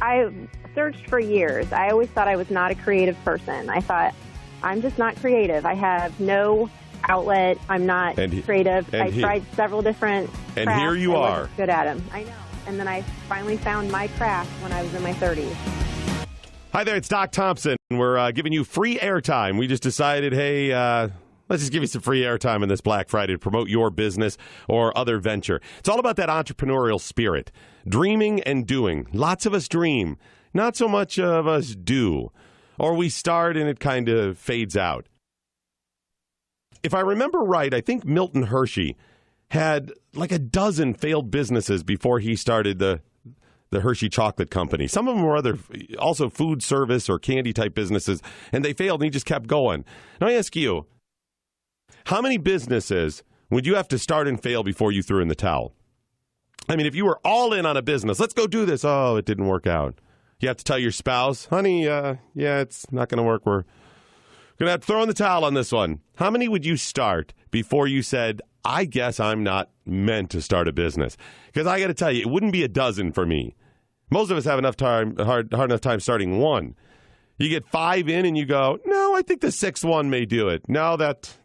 I've searched for years. I always thought I was not a creative person. I thought, I'm just not creative. I have no outlet. I'm not creative. I tried several different crafts. And here you are. Good at them. I know. And then I finally found my craft when I was in my 30s. Hi there, it's Doc Thompson. We're giving you free airtime. We just decided, hey, let's just give you some free airtime on this Black Friday to promote your business or other venture. It's all about that entrepreneurial spirit, dreaming and doing. Lots of us dream. Not so much of us do. Or we start and it kind of fades out. If I remember right, I think Milton Hershey had like a dozen failed businesses before he started the Hershey Chocolate Company. Some of them were also food service or candy type businesses, and they failed and he just kept going. Now I ask you, how many businesses would you have to start and fail before you threw in the towel? I mean, if you were all in on a business, let's go do this. Oh, it didn't work out. You have to tell your spouse, honey, it's not going to work. We're going to have to throw in the towel on this one. How many would you start before you said, I guess I'm not meant to start a business? Because I got to tell you, it wouldn't be a dozen for me. Most of us have hard enough time starting one. You get 5 in and you go, no, I think the 6th one may do it. No, that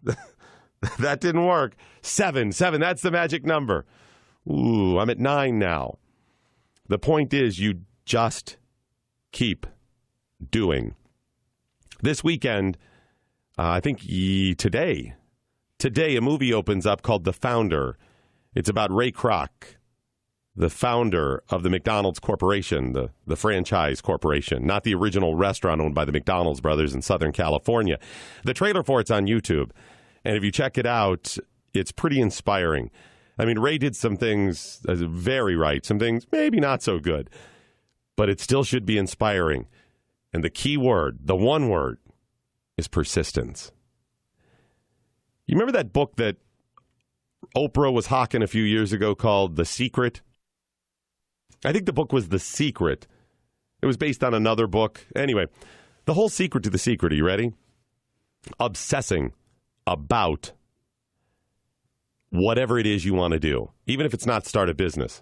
didn't work. 7, that's the magic number. Ooh, I'm at 9 now. The point is, you just keep doing. This weekend, I think today, a movie opens up called The Founder. It's about Ray Kroc, the founder of the McDonald's Corporation, the franchise corporation, not the original restaurant owned by the McDonald's brothers in Southern California. The trailer for it's on YouTube, and if you check it out, it's pretty inspiring. I mean, Ray did some things very right, some things maybe not so good, but it still should be inspiring. And the key word, the one word, is persistence. You remember that book that Oprah was hawking a few years ago called The Secret? I think the book was The Secret. It was based on another book. Anyway, the whole secret to the secret, are you ready? Obsessing about whatever it is you want to do, even if it's not start a business.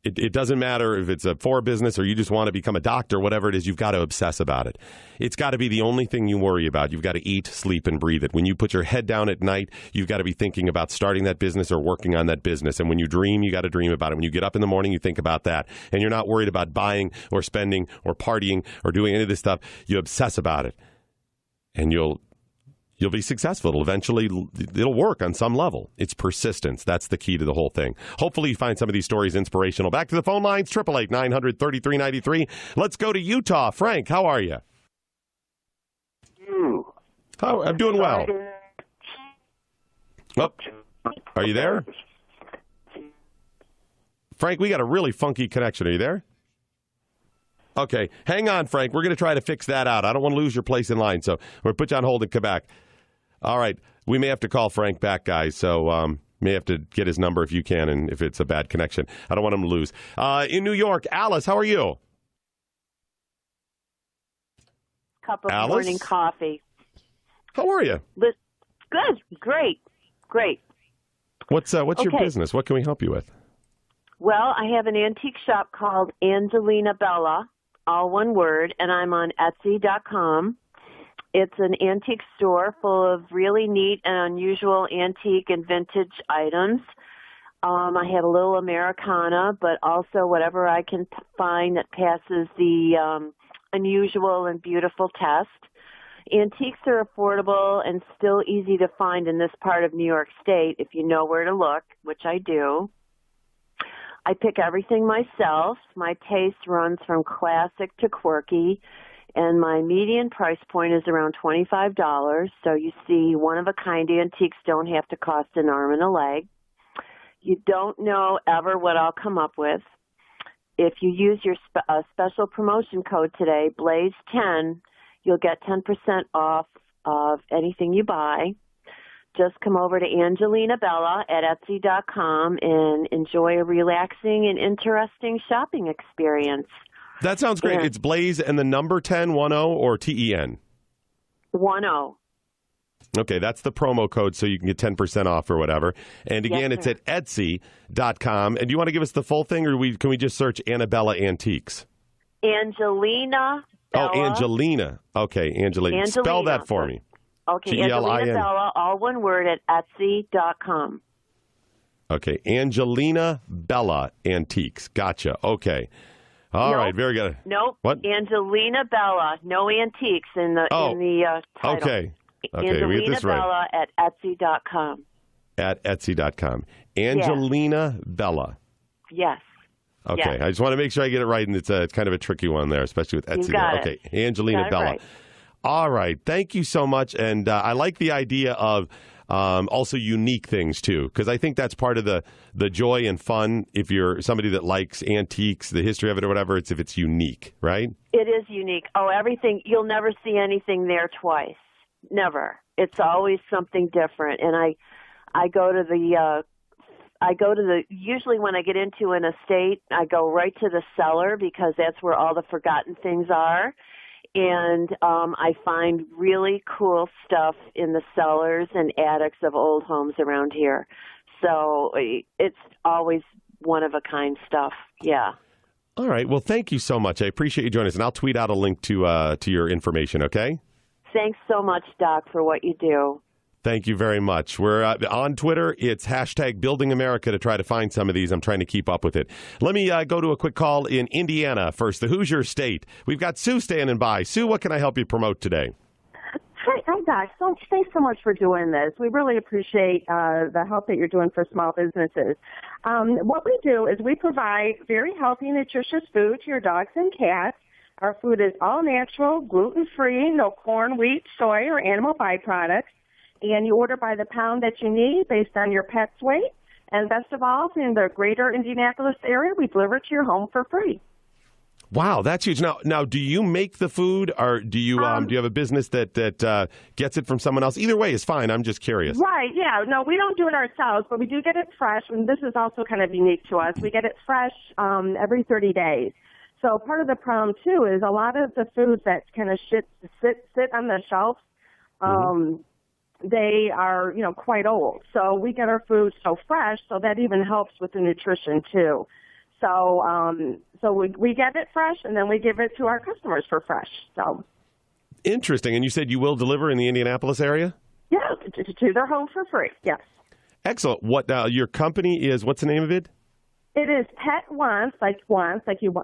It doesn't matter if it's for a business or you just want to become a doctor, whatever it is, you've got to obsess about it. It's got to be the only thing you worry about. You've got to eat, sleep, and breathe it. When you put your head down at night, you've got to be thinking about starting that business or working on that business. And when you dream, you got to dream about it. When you get up in the morning, you think about that. And you're not worried about buying or spending or partying or doing any of this stuff. You obsess about it. And you'll be successful. It'll work on some level. It's persistence. That's the key to the whole thing. Hopefully you find some of these stories inspirational. Back to the phone lines, 888-900-3393. Let's go to Utah. Frank, how are you? I'm doing well. Oh, are you there? Frank, we got a really funky connection. Are you there? Okay, hang on, Frank. We're going to try to fix that out. I don't want to lose your place in line, so we're going to put you on hold and come back. All right, we may have to call Frank back, guys, so may have to get his number if you can, and if it's a bad connection. I don't want him to lose. In New York, Alice, how are you? Cup of morning coffee. How are you? Good, great. What's your business? What can we help you with? Well, I have an antique shop called Angelina Bella, all one word, and I'm on Etsy.com. It's an antique store full of really neat and unusual antique and vintage items. I have a little Americana, but also whatever I can find that passes the unusual and beautiful test. Antiques are affordable and still easy to find in this part of New York State if you know where to look, which I do. I pick everything myself. My taste runs from classic to quirky, and my median price point is around $25. So you see, one-of-a-kind antiques don't have to cost an arm and a leg. You don't know ever what I'll come up with. If you use your special promotion code today, Blaze10, you'll get 10% off of anything you buy. Just come over to Angelina Bella at Etsy.com and enjoy a relaxing and interesting shopping experience. That sounds great. It's Blaze and the number 10, 10, or TEN? 10. Okay, that's the promo code so you can get 10% off or whatever. And again, yes, it's at Etsy.com. And do you want to give us the full thing, or can we just search Annabella Antiques? Angelina Bella. Oh, Angelina. Okay, Angelina. Spell that for me. Okay, Angelina Bella, all one word, at Etsy.com. Okay, Angelina Bella Antiques. Gotcha. Okay. All right, very good. Nope. What? Angelina Bella, no antiques in the title. Okay. Angelina we get this right. Bella at Etsy.com. At Etsy.com. Angelina Bella. Yes. Okay, yes. I just want to make sure I get it right, and it's kind of a tricky one there, especially with Etsy. You got it. Okay, Angelina Bella. Right. All right, thank you so much, and I like the idea of also unique things too, because I think that's part of the joy and fun. If you're somebody that likes antiques, the history of it or whatever, it's if it's unique, right? It is unique. Oh, everything. You'll never see anything there twice. Never. It's always something different. And I go to the usually when I get into an estate, I go right to the cellar because that's where all the forgotten things are. And I find really cool stuff in the cellars and attics of old homes around here. So it's always one-of-a-kind stuff, yeah. All right. Well, thank you so much. I appreciate you joining us, and I'll tweet out a link to your information, okay? Thanks so much, Doc, for what you do. Thank you very much. We're on Twitter. It's hashtag Building America to try to find some of these. I'm trying to keep up with it. Let me go to a quick call in Indiana first, the Hoosier State. We've got Sue standing by. Sue, what can I help you promote today? Hi, Doc. Thanks so much for doing this. We really appreciate the help that you're doing for small businesses. What we do is we provide very healthy, nutritious food to your dogs and cats. Our food is all natural, gluten-free, no corn, wheat, soy, or animal byproducts. And you order by the pound that you need based on your pet's weight. And best of all, in the greater Indianapolis area, we deliver to your home for free. Wow, that's huge. Now, do you make the food, or do you have a business that gets it from someone else? Either way is fine. I'm just curious. Right, yeah. No, we don't do it ourselves, but we do get it fresh. And this is also kind of unique to us. We get it fresh every 30 days. So part of the problem, too, is a lot of the foods that kind of sit on the shelf, they are, quite old. So we get our food so fresh, so that even helps with the nutrition, too. So we get it fresh, and then we give it to our customers for fresh. So interesting. And you said you will deliver in the Indianapolis area? Yeah, to their home for free, yes. Excellent. What your company is, what's the name of it? It is Pet Wants, like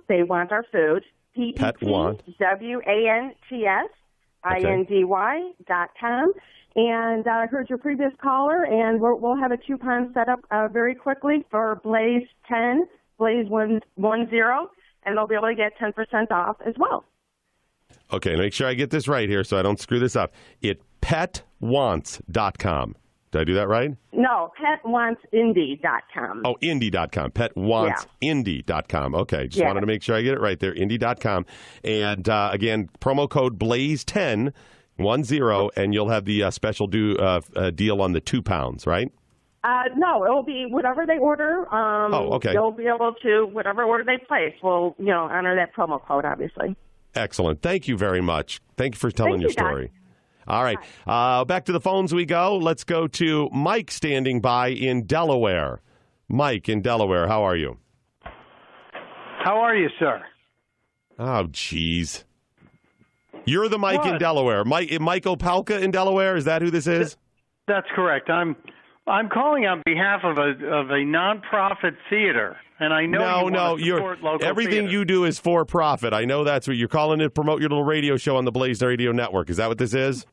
they want our food. Pet Want. WANTSINDY.com. And I heard your previous caller, and we'll have a coupon set up very quickly for Blaze 10, Blaze 10, and they'll be able to get 10% off as well. Okay, make sure I get this right here so I don't screw this up. It's petwants.com. Did I do that right? No, petwantsindy.com. Oh, indy.com. Petwantsindy.com. Okay, just wanted to make sure I get it right there. Indy.com. And again, promo code BLAZE10, 10, and you'll have the special deal on the 2 pounds, right? No, it will be whatever they order. Okay. You'll be able to, whatever order they place, we'll honor that promo code, obviously. Excellent. Thank you very much. Thank you for telling your story. Doc. All right. Back to the phones we go. Let's go to Mike standing by in Delaware. Mike in Delaware, how are you? How are you, sir? Oh, jeez. You're the Mike in Delaware. Mike Opelka in Delaware? Is that who this is? That's correct. I'm calling on behalf of a nonprofit theater, and I know you want to support local everything theater. you do is for profit. I know that's what you're calling it. Promote your little radio show on the Blaze Radio Network. Is that what this is?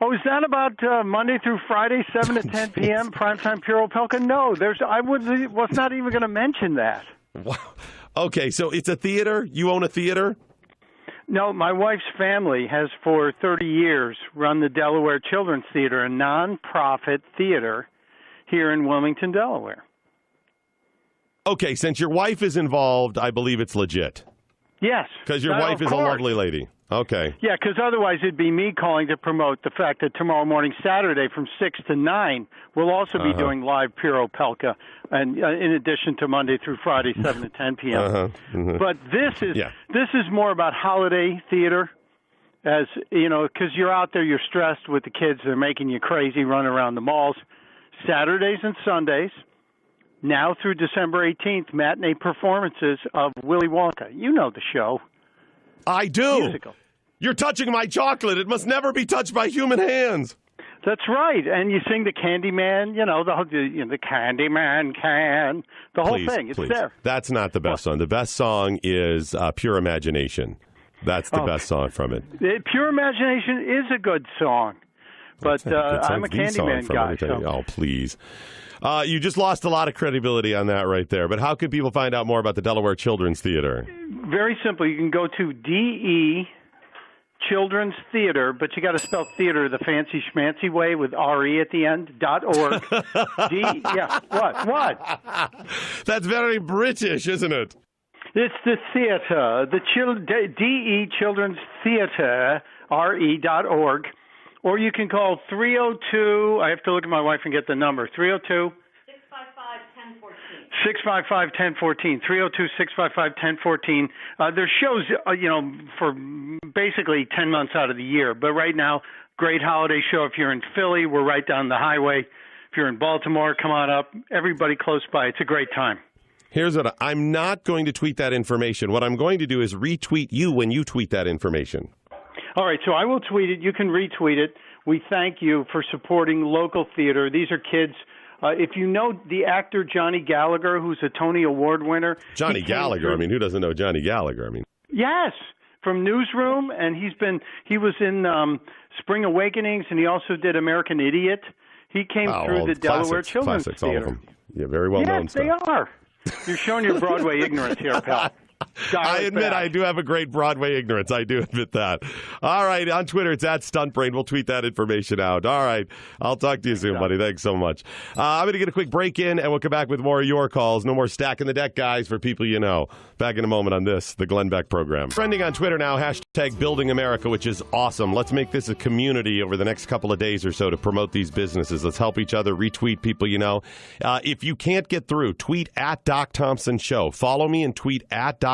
Oh, is that about Monday through Friday, 7 to 10 p.m., primetime Pure Opelka? No, I was not even going to mention that. Wow. Okay, so it's a theater? You own a theater? No, my wife's family has for 30 years run the Delaware Children's Theater, a non-profit theater here in Wilmington, Delaware. Okay, since your wife is involved, I believe it's legit. Yes. Because your wife is a lovely lady. Okay. Yeah, because otherwise it'd be me calling to promote the fact that tomorrow morning, Saturday, from 6 to 9, we'll also be doing live Piro Pelka, and in addition to Monday through Friday, 7 to 10 p.m. But this is more about holiday theater, as you know, because you're out there, you're stressed with the kids, they're making you crazy, running around the malls. Saturdays and Sundays, now through December 18th, matinee performances of Willy Wonka. You know the show. I do. Musical. You're touching my chocolate. It must never be touched by human hands. That's right. And you sing the Candyman, you know, the Candyman can. The whole thing. It's there. That's not the best song. The best song is Pure Imagination. That's the best song from it. Pure Imagination is a good song. But I'm a Candyman guy. So. Oh, please. You just lost a lot of credibility on that right there. But how can people find out more about the Delaware Children's Theater? Very simple. You can go to DE Children's Theater, but you got to spell theater the fancy schmancy way with RE at the end, .org. What? That's very British, isn't it? It's the theater, DE Children's Theater, RE.org. Or you can call 302, I have to look at my wife and get the number, 302 655-1014. 302-655-1014. There's shows, for basically 10 months out of the year. But right now, great holiday show. If you're in Philly, we're right down the highway. If you're in Baltimore, come on up. Everybody close by. It's a great time. Here's what I'm not going to tweet that information. What I'm going to do is retweet you when you tweet that information. All right, so I will tweet it. You can retweet it. We thank you for supporting local theater. These are kids. If you know the actor Johnny Gallagher, who's a Tony Award winner. Johnny Gallagher? I mean, who doesn't know Johnny Gallagher? I mean, yes, from Newsroom, and he was in Spring Awakenings, and he also did American Idiot. He came through the Delaware Children's Theater. All of them. Yeah, very well known stuff. Yes, they are. You're showing your Broadway ignorance here, pal. I admit I do have a great Broadway ignorance. I do admit that. All right, on Twitter, it's @StuntBrain. We'll tweet that information out. All right, I'll talk to you soon, buddy. Thanks so much. I'm going to get a quick break in, and we'll come back with more of your calls. No more stacking the deck, guys, for people you know. Back in a moment on this, the Glenn Beck Program. Trending on Twitter now, #Building America, which is awesome. Let's make this a community over the next couple of days or so to promote these businesses. Let's help each other, retweet people you know. If you can't get through, tweet @DocThompsonShow. Follow me and tweet @DocThompsonShow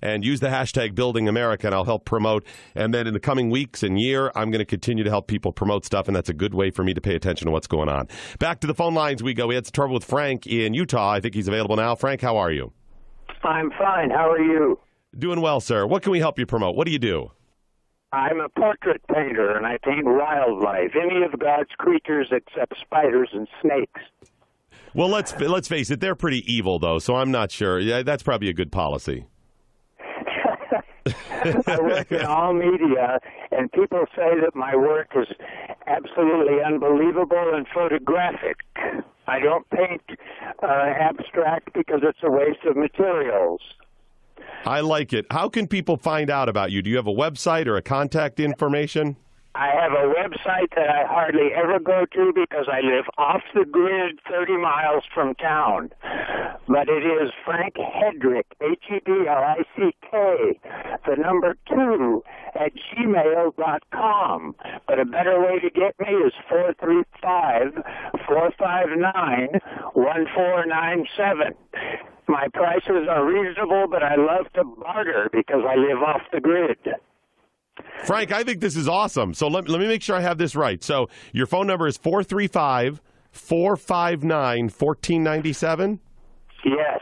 and use the #Building America, and I'll help promote. And then in the coming weeks and year, I'm going to continue to help people promote stuff, and that's a good way for me to pay attention to what's going on. Back to the phone lines we go. We had some trouble with Frank in Utah. I think he's available now. Frank, how are you? I'm fine. How are you? Doing well, sir. What can we help you promote? What do you do? I'm a portrait painter, and I paint wildlife, any of God's creatures except spiders and snakes. Well, let's face it, they're pretty evil, though, so I'm not sure. Yeah, that's probably a good policy. I work in all media, and people say that my work is absolutely unbelievable and photographic. I don't paint abstract because it's a waste of materials. I like it. How can people find out about you? Do you have a website or a contact information? I have a website that I hardly ever go to because I live off the grid 30 miles from town. But it is Frank Hedrick, HEDRICK, the number 2 @gmail.com. But a better way to get me is 435-459-1497. My prices are reasonable, but I love to barter because I live off the grid. Frank, I think this is awesome. So let me make sure I have this right. So your phone number is 435-459-1497? Yes.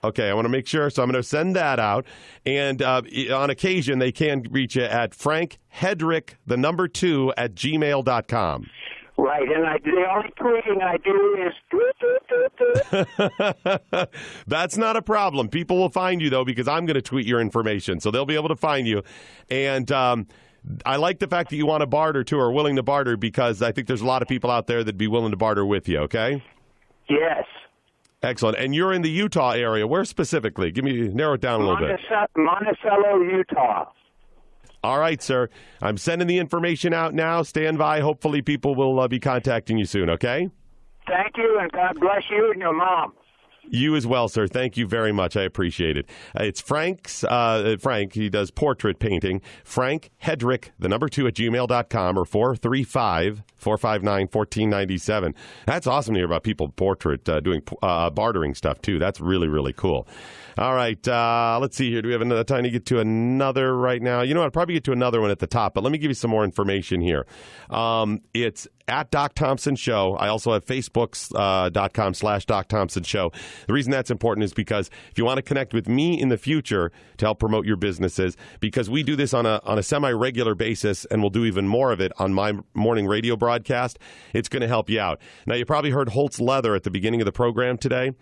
Okay, I want to make sure. So I'm going to send that out. And on occasion, they can reach you at Frank Hedrick, the number 2 @gmail.com. Right, and the only tweeting I do is... That's not a problem. People will find you, though, because I'm going to tweet your information, so they'll be able to find you. And I like the fact that you want to barter, too, or willing to barter, because I think there's a lot of people out there that'd be willing to barter with you, okay? Yes. Excellent. And you're in the Utah area. Where specifically? Narrow it down a little bit. Monticello, Utah. All right, sir. I'm sending the information out now. Stand by. Hopefully people will be contacting you soon, okay? Thank you, and God bless you and your mom. You as well, sir. Thank you very much. I appreciate it. It's Frank's. Frank, he does portrait painting. Frank Hedrick, the number 2 at gmail.com or 435-459-1497. That's awesome to hear about people portrait doing bartering stuff, too. That's really, really cool. All right. Let's see here. Do we have enough time to get to another right now? You know what? I'll probably get to another one at the top, but let me give you some more information here. It's at Doc Thompson Show. I also have Facebook.com/Doc Thompson Show. The reason that's important is because if you want to connect with me in the future to help promote your businesses, because we do this on a semi-regular basis, and we'll do even more of it on my morning radio broadcast, it's going to help you out. Now, you probably heard Holtz Leather at the beginning of the program today.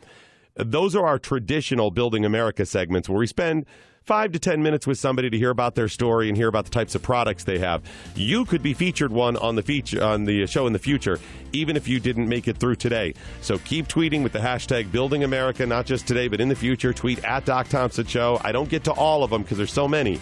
Those are our traditional Building America segments where we spend 5 to 10 minutes with somebody to hear about their story and hear about the types of products they have. You could be featured on the show in the future, even if you didn't make it through today. So keep tweeting with the hashtag Building America, not just today, but in the future. Tweet at Doc Thompson Show. I don't get to all of them because there's so many,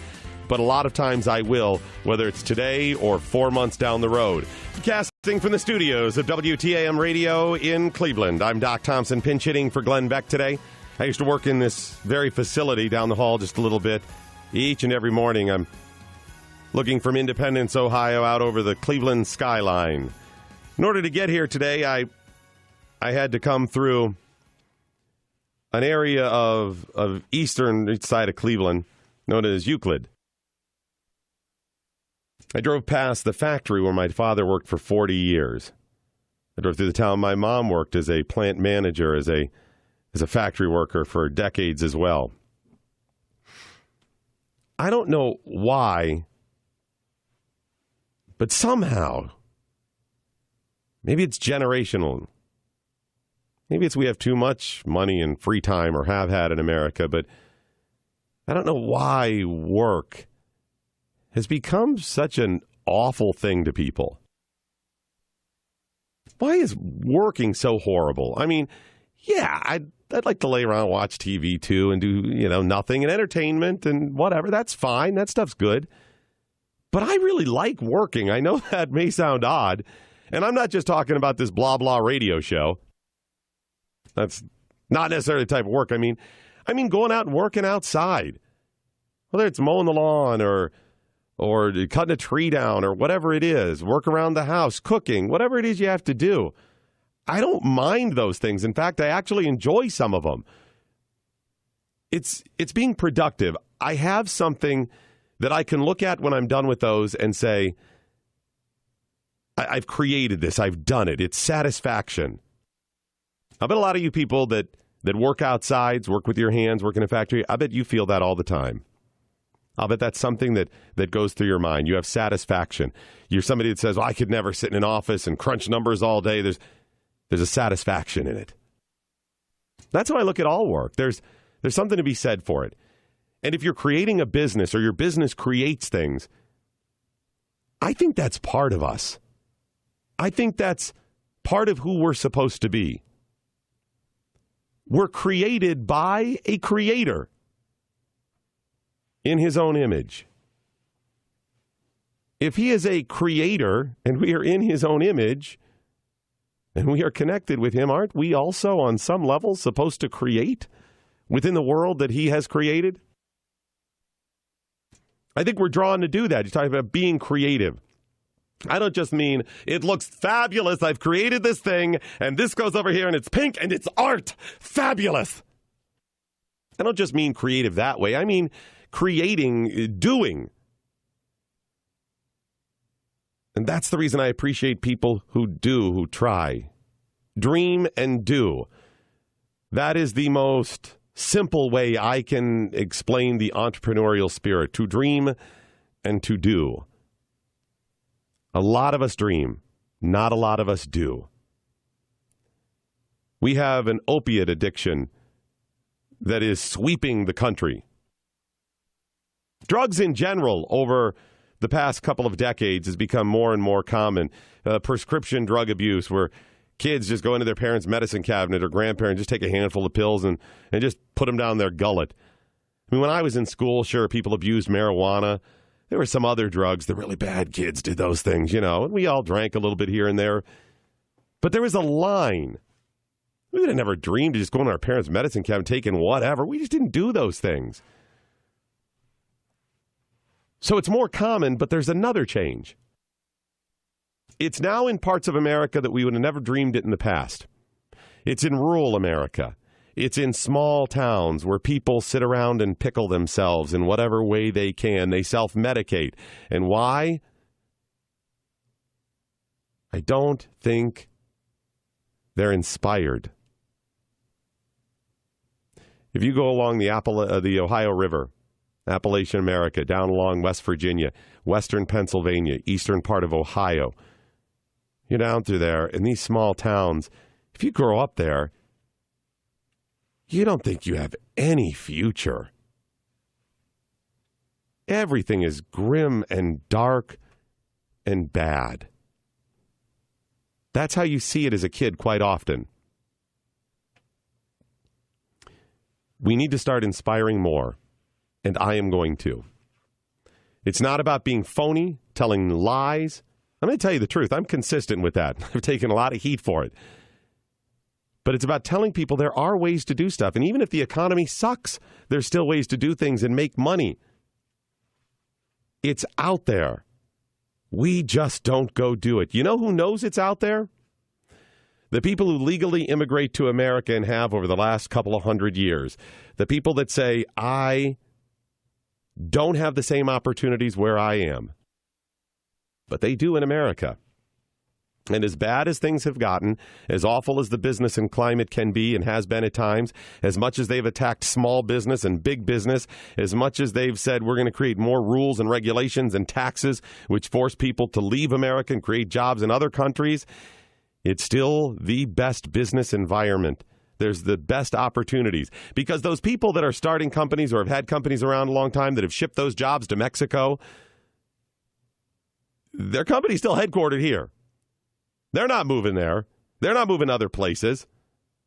but a lot of times I will, whether it's today or 4 months down the road. Casting from the studios of WTAM Radio in Cleveland, I'm Doc Thompson, pinch hitting for Glenn Beck today. I used to work in this very facility down the hall just a little bit. Each and every morning I'm looking from Independence, Ohio, out over the Cleveland skyline. In order to get here today, I had to come through an area of eastern side of Cleveland known as Euclid. I drove past the factory where my father worked for 40 years. I drove through the town my mom worked as a plant manager, as a factory worker for decades as well. I don't know why, but somehow, maybe it's generational. Maybe it's we have too much money and free time or have had in America, but I don't know why work has become such an awful thing to people. Why is working so horrible? I mean, yeah, I'd like to lay around and watch TV, too, and do, nothing, and entertainment and whatever. That's fine. That stuff's good. But I really like working. I know that may sound odd. And I'm not just talking about this blah, blah radio show. That's not necessarily the type of work. I mean going out and working outside. Whether it's mowing the lawn or cutting a tree down or whatever it is, work around the house, cooking, whatever it is you have to do. I don't mind those things. In fact, I actually enjoy some of them. It's being productive. I have something that I can look at when I'm done with those and say, I've created this. I've done it. It's satisfaction. I bet a lot of you people that work outside, work with your hands, work in a factory, I bet you feel that all the time. I'll bet that's something that goes through your mind. You have satisfaction. You're somebody that says, I could never sit in an office and crunch numbers all day. There's a satisfaction in it. That's how I look at all work. There's something to be said for it. And if you're creating a business or your business creates things, I think that's part of us. I think that's part of who we're supposed to be. We're created by a creator in his own image. If he is a creator and we are in his own image, and we are connected with him, aren't we also on some level supposed to create within the world that he has created? I think we're drawn to do that. You're talking about being creative. I don't just mean it looks fabulous. I've created this thing and this goes over here and it's pink and it's art. Fabulous. I don't just mean creative that way. I mean creating, doing. And that's the reason I appreciate people who try. Dream and do. That is the most simple way I can explain the entrepreneurial spirit, to dream and to do. A lot of us dream, not a lot of us do. We have an opiate addiction that is sweeping the country. Drugs in general over the past couple of decades has become more and more common. Prescription drug abuse, where kids just go into their parents' medicine cabinet or grandparents, just take a handful of pills and just put them down their gullet. I mean, when I was in school, sure, people abused marijuana. There were some other drugs. The really bad kids did those things, and we all drank a little bit here and there. But there was a line. We would have never dreamed of just going to our parents' medicine cabinet, taking whatever. We just didn't do those things. So it's more common, but there's another change. It's now in parts of America that we would have never dreamed it in the past. It's in rural America. It's in small towns where people sit around and pickle themselves in whatever way they can. They self-medicate. And why? I don't think they're inspired. If you go along the Ohio River, Appalachian America, down along West Virginia, western Pennsylvania, eastern part of Ohio, you're down through there in these small towns. If you grow up there, you don't think you have any future. Everything is grim and dark and bad. That's how you see it as a kid quite often. We need to start inspiring more, and I am going to. It's not about being phony, telling lies. I'm going to tell you the truth. I'm consistent with that. I've taken a lot of heat for it. But it's about telling people there are ways to do stuff. And even if the economy sucks, there's still ways to do things and make money. It's out there. We just don't go do it. You know who knows it's out there? The people who legally immigrate to America and have over the last couple of 100 years. The people that say, I don't have the same opportunities where I am. But they do in America. And as bad as things have gotten, as awful as the business and climate can be and has been at times, as much as they've attacked small business and big business, as much as they've said we're going to create more rules and regulations and taxes which force people to leave America and create jobs in other countries, it's still the best business environment. There's the best opportunities. Because those people that are starting companies or have had companies around a long time that have shipped those jobs to Mexico, their company's still headquartered here. They're not moving there. They're not moving other places.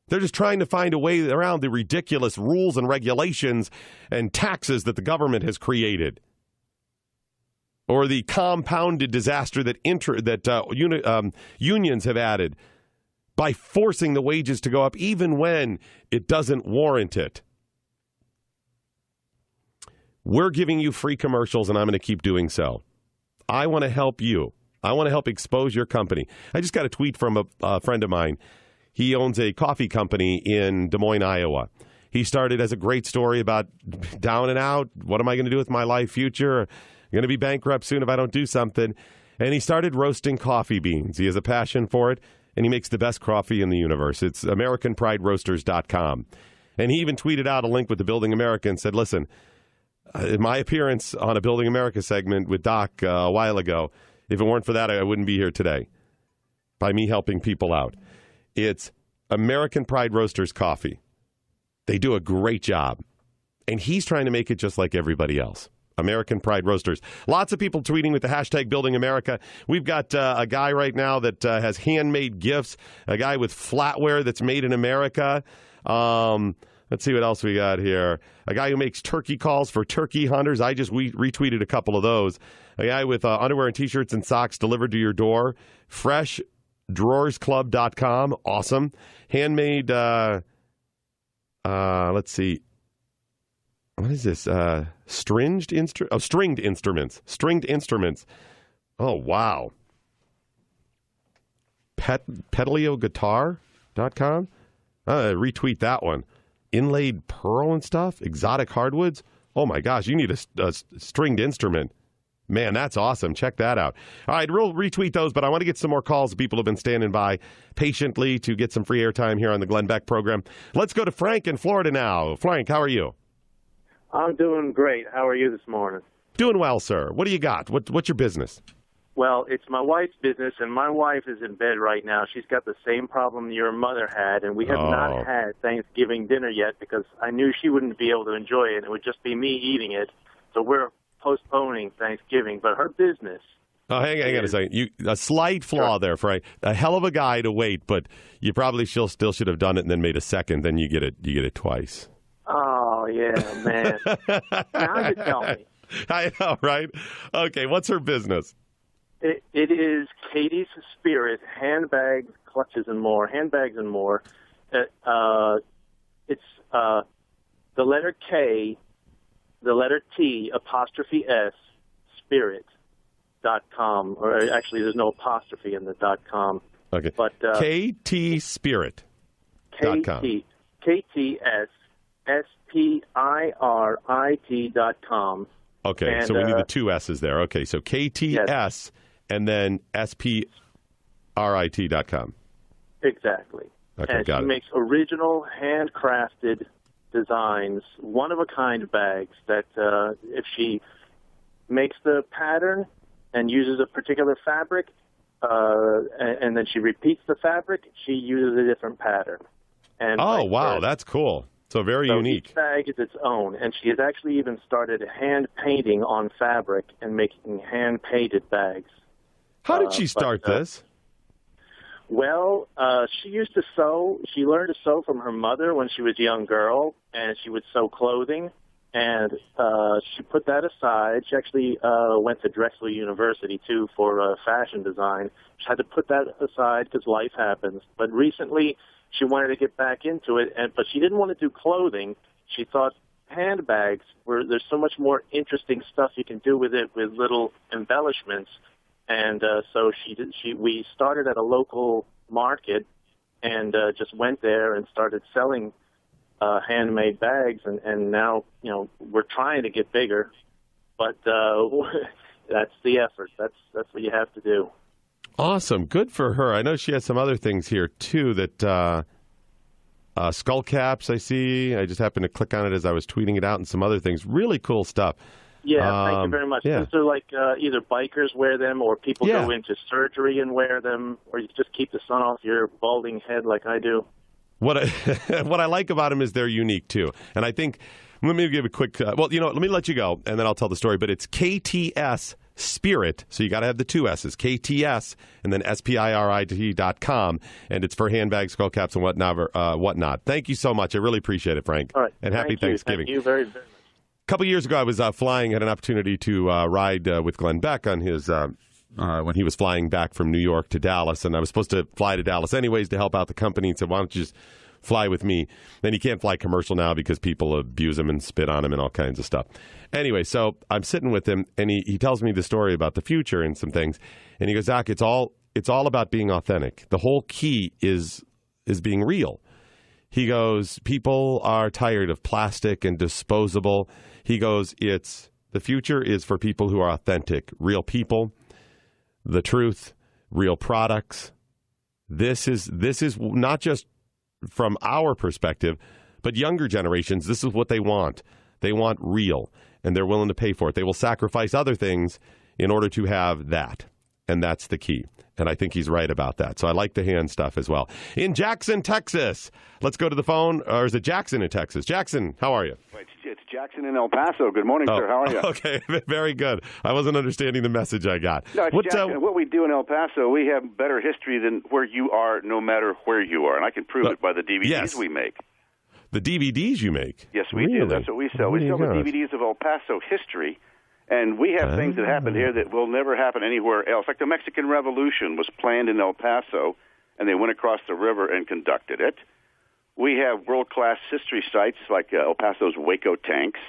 They're just trying to find a way around the ridiculous rules and regulations and taxes that the government has created, or the compounded disaster that unions have added by forcing the wages to go up even when it doesn't warrant it. We're giving you free commercials, and I'm going to keep doing so. I want to help you. I want to help expose your company. I just got a tweet from a friend of mine. He owns a coffee company in Des Moines, Iowa. He started as a great story about down and out. What am I going to do with my life future? I'm going to be bankrupt soon if I don't do something. And he started roasting coffee beans. He has a passion for it, and he makes the best coffee in the universe. It's AmericanPrideRoasters.com. And he even tweeted out a link with the Building America and said, listen, my appearance on a Building America segment with Doc a while ago, if it weren't for that, I wouldn't be here today by me helping people out. It's American Pride Roasters Coffee. They do a great job. And he's trying to make it just like everybody else. American Pride Roasters. Lots of people tweeting with the hashtag Building America. We've got a guy right now that has handmade gifts, a guy with flatware that's made in America. Let's see what else we got here. A guy who makes turkey calls for turkey hunters. I just retweeted a couple of those. A guy with underwear and T-shirts and socks delivered to your door. FreshDrawersClub.com. Awesome. Handmade, let's see. What is this? Stringed instruments. Stringed instruments. Oh, wow. Pedalioguitar.com. Retweet that one. Inlaid pearl and stuff. Exotic hardwoods. Oh, my gosh. You need a stringed instrument. Man, that's awesome. Check that out. All right, we'll retweet those, but I want to get some more calls. People have been standing by patiently to get some free airtime here on the Glenn Beck program. Let's go to Frank in Florida now. Frank, how are you? I'm doing great. How are you this morning? Doing well, sir. What do you got? What's your business? Well, it's my wife's business, and my wife is in bed right now. She's got the same problem your mother had, and we have not had Thanksgiving dinner yet because I knew she wouldn't be able to enjoy it. It would just be me eating it. So we're postponing Thanksgiving, but her business. Oh, hang on a second. A slight flaw there, Frank. A hell of a guy to wait, but you probably still should have done it and then made a second. Then you get it twice. Oh yeah, man. Now you tell me. I know, right? Okay, what's her business? It is Katie's Spirit handbags, clutches, and more. Handbags and more. It's the letter K, the letter T, apostrophe S, spirit.com. Or actually, there's no apostrophe in the .com. Okay. But KTspirit.com. KTSSPIRIT.com. Okay, and, so we need the two S's there. Okay, so KTS and then SPRIT.com. Exactly. Okay, and got she it. makes original, handcrafted designs, one-of-a-kind bags that if she makes the pattern and uses a particular fabric, and then she repeats the fabric, she uses a different pattern. And wow, that's cool. So very unique. Each bag is its own, and she has actually even started hand painting on fabric and making hand-painted bags. How did she start this? Well, she used to sew. She learned to sew from her mother when she was a young girl, and she would sew clothing. And she put that aside. She actually went to Drexel University, too, for fashion design. She had to put that aside because life happens. But recently, she wanted to get back into it, but she didn't want to do clothing. She thought handbags there's so much more interesting stuff you can do with it with little embellishments. And so we started at a local market and just went there and started selling handmade bags, and now, we're trying to get bigger, but that's the effort. That's what you have to do. Awesome. Good for her. I know she has some other things here, too, that skull caps I see. I just happened to click on it as I was tweeting it out, and some other things. Really cool stuff. Yeah, thank you very much. Yeah. These are like either bikers wear them, or people go into surgery and wear them, or you just keep the sun off your balding head like I do. What I like about them is they're unique, too. And I think, let me give a quick, let me let you go, and then I'll tell the story. But it's KTS Spirit, so you got to have the two S's, KTS, and then SPIRIT.com, and it's for handbags, skull caps, and whatnot. Thank you so much. I really appreciate it, Frank. All right. And happy Thanksgiving. Thank you very, very much. A couple years ago, I was flying, had an opportunity to ride with Glenn Beck on his when he was flying back from New York to Dallas, and I was supposed to fly to Dallas anyways to help out the company, and said, why don't you just fly with me? Then he can't fly commercial now because people abuse him and spit on him and all kinds of stuff. Anyway, so I'm sitting with him, and he tells me the story about the future and some things, and he goes, Zach, it's all about being authentic. The whole key is being real. He goes, people are tired of plastic and disposable. He goes, the future is for people who are authentic, real people, the truth, real products. This is not just from our perspective, but younger generations. This is what they want. They want real, and they're willing to pay for it. They will sacrifice other things in order to have that, and that's the key. And I think he's right about that. So I like the hand stuff as well. In Jackson, Texas, let's go to the phone. Or is it Jackson in Texas? Jackson, how are you? It's Jackson in El Paso. Good morning, sir. How are you? Okay, very good. I wasn't understanding the message I got. No, Jackson, what we do in El Paso, we have better history than where you are, no matter where you are. And I can prove it by the DVDs we make. The DVDs you make? Yes, we do. That's what we sell. We sell the DVDs of El Paso history. And we have things that happened here that will never happen anywhere else. Like the Mexican Revolution was planned in El Paso, and they went across the river and conducted it. We have world-class history sites like El Paso's Waco tanks.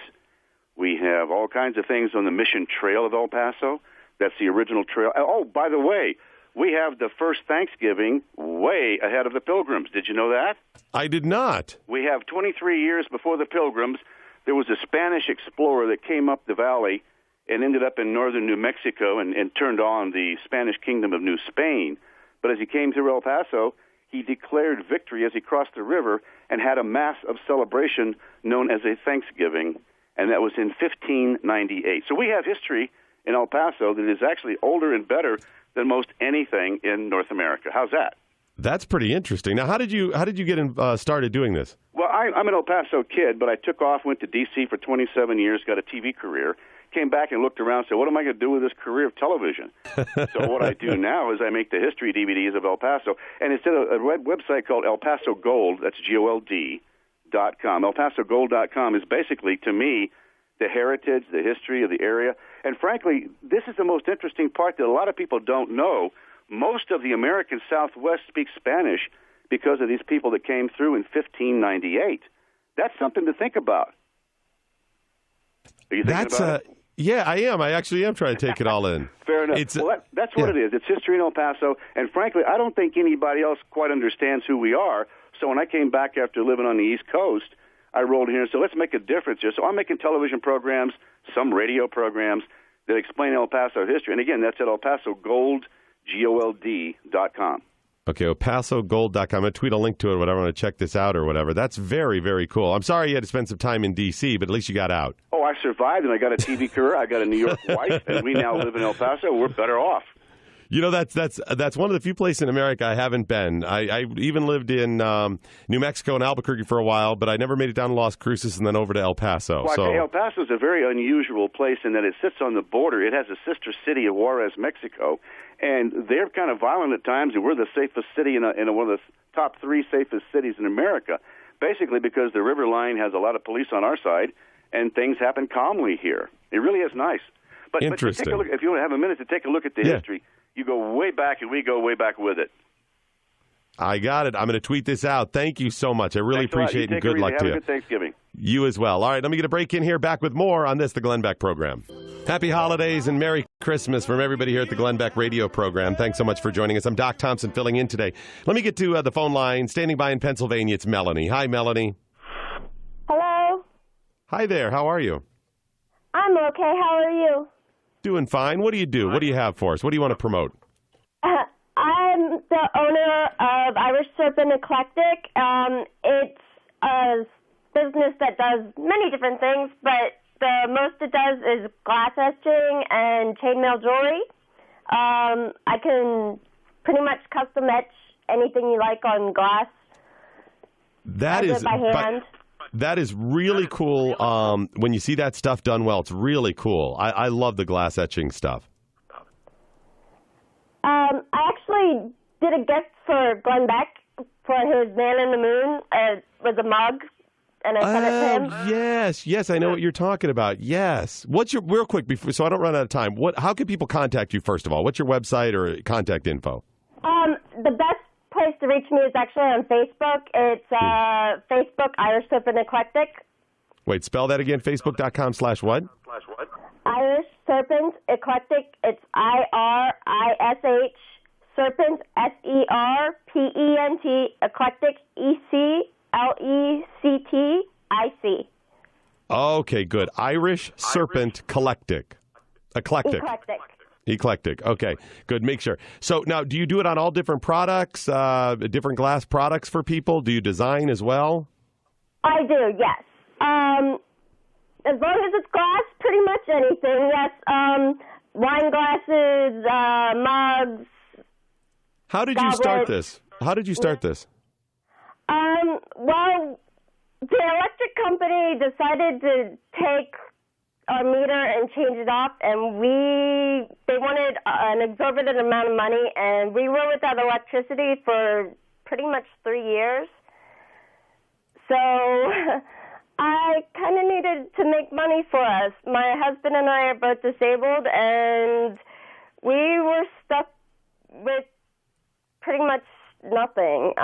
We have all kinds of things on the Mission Trail of El Paso. That's the original trail. Oh, by the way, we have the first Thanksgiving way ahead of the Pilgrims. Did you know that? I did not. We have 23 years before the Pilgrims. There was a Spanish explorer that came up the valley and ended up in northern New Mexico and turned on the Spanish kingdom of New Spain. But as he came through El Paso, he declared victory as he crossed the river and had a mass of celebration known as a Thanksgiving, and that was in 1598. So we have history in El Paso that is actually older and better than most anything in North America. How's that? That's pretty interesting. Now, how did you get started doing this? Well, I'm an El Paso kid, but I took off, went to D.C. for 27 years, got a TV career, came back and looked around and said, what am I going to do with this career of television? So what I do now is I make the history DVDs of El Paso, and instead of a website called El Paso Gold, that's GOLD.com. ElPasoGold.com is basically, to me, the heritage, the history of the area. And frankly, this is the most interesting part that a lot of people don't know. Most of the American Southwest speaks Spanish because of these people that came through in 1598. That's something to think about. Are you thinking about it? Yeah, I am. I actually am trying to take it all in. Fair enough. That's what it is. It's history in El Paso, and frankly, I don't think anybody else quite understands who we are. So when I came back after living on the East Coast, I rolled in here and said, let's make a difference here. So I'm making television programs, some radio programs that explain El Paso history. And again, that's at ElPasoGold, GOLD.com. Okay, ElPasoGold.com. I'm going to tweet a link to it, whatever. I want to check this out or whatever. That's very, very cool. I'm sorry you had to spend some time in D.C., but at least you got out. Oh, I survived, and I got a TV career. I got a New York wife, and we now live in El Paso. We're better off. You know, that's one of the few places in America I haven't been. I even lived in New Mexico and Albuquerque for a while, but I never made it down to Las Cruces and then over to El Paso. Well, El Paso is a very unusual place in that it sits on the border. It has a sister city of Juarez, Mexico, and they're kind of violent at times, and we're the safest city in one of the top 3 safest cities in America, basically because the river line has a lot of police on our side, and things happen calmly here. It really is nice. But interesting. Take a look, if you want to have a minute to take a look at the history, you go way back, and we go way back with it. I got it. I'm going to tweet this out. Thank you so much. I really appreciate it, and good luck to you. Have a good Thanksgiving. You as well. All right, let me get a break in here. Back with more on this, the Glenn Beck Program. Happy holidays and Merry Christmas from everybody here at the Glenn Beck Radio Program. Thanks so much for joining us. I'm Doc Thompson filling in today. Let me get to the phone line. Standing by in Pennsylvania, it's Melanie. Hi, Melanie. Hello. Hi there. How are you? I'm okay. How are you? Doing fine. What do you do? What do you have for us? What do you want to promote? I'm the owner of Irish Serpent Eclectic. It's a business that does many different things, but the most it does is glass etching and chainmail jewelry. I can pretty much custom etch anything you like on glass. That is by hand. That is really cool. When you see that stuff done well, it's really cool. I love the glass etching stuff. I actually did a gift for Glenn Beck for his Man in the Moon. It was a mug, and I sent it to him. Yes, I know what you're talking about. Yes. What's your, real quick, before, so I don't run out of time, how can people contact you, first of all? What's your website or contact info? The best place to reach me is actually on Facebook. It's Facebook Irish Serpent Eclectic. Wait, spell that again. Facebook.com/what? Irish Serpent Eclectic. It's IRISH Serpent SERPENT Eclectic ECLECTIC. Okay, good. Irish Serpent Eclectic. Eclectic. Okay, good. Make sure. So now, do you do it on all different products, different glass products for people? Do you design as well? I do, yes. As long as it's glass, pretty much anything. Yes, wine glasses, mugs. How did you start this? Well, the electric company decided to take our meter and change it off, and they wanted an exorbitant amount of money, and we were without electricity for pretty much 3 years. So I kind of needed to make money for us. My husband and I are both disabled, and we were stuck with pretty much nothing.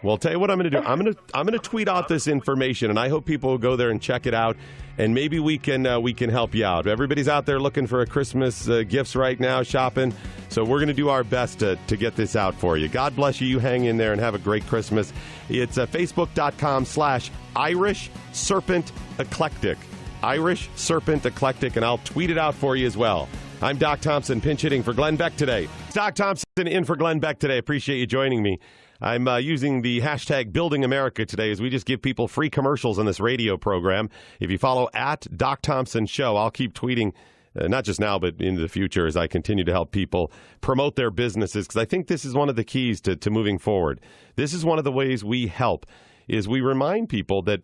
Well, I'll tell you what I'm going to do. I'm going to tweet out this information, and I hope people will go there and check it out, and maybe we can help you out. Everybody's out there looking for a Christmas gifts right now, shopping. So we're going to do our best to get this out for you. God bless you. You hang in there and have a great Christmas. It's Facebook.com/Irish Serpent Eclectic. Irish Serpent Eclectic, and I'll tweet it out for you as well. I'm Doc Thompson, pinch hitting for Glenn Beck today. Doc Thompson in for Glenn Beck today. Appreciate you joining me. I'm using the hashtag Building America today as we just give people free commercials on this radio program. If you follow at Doc Thompson Show, I'll keep tweeting, not just now, but into the future as I continue to help people promote their businesses, because I think this is one of the keys to moving forward. This is one of the ways we help, is we remind people that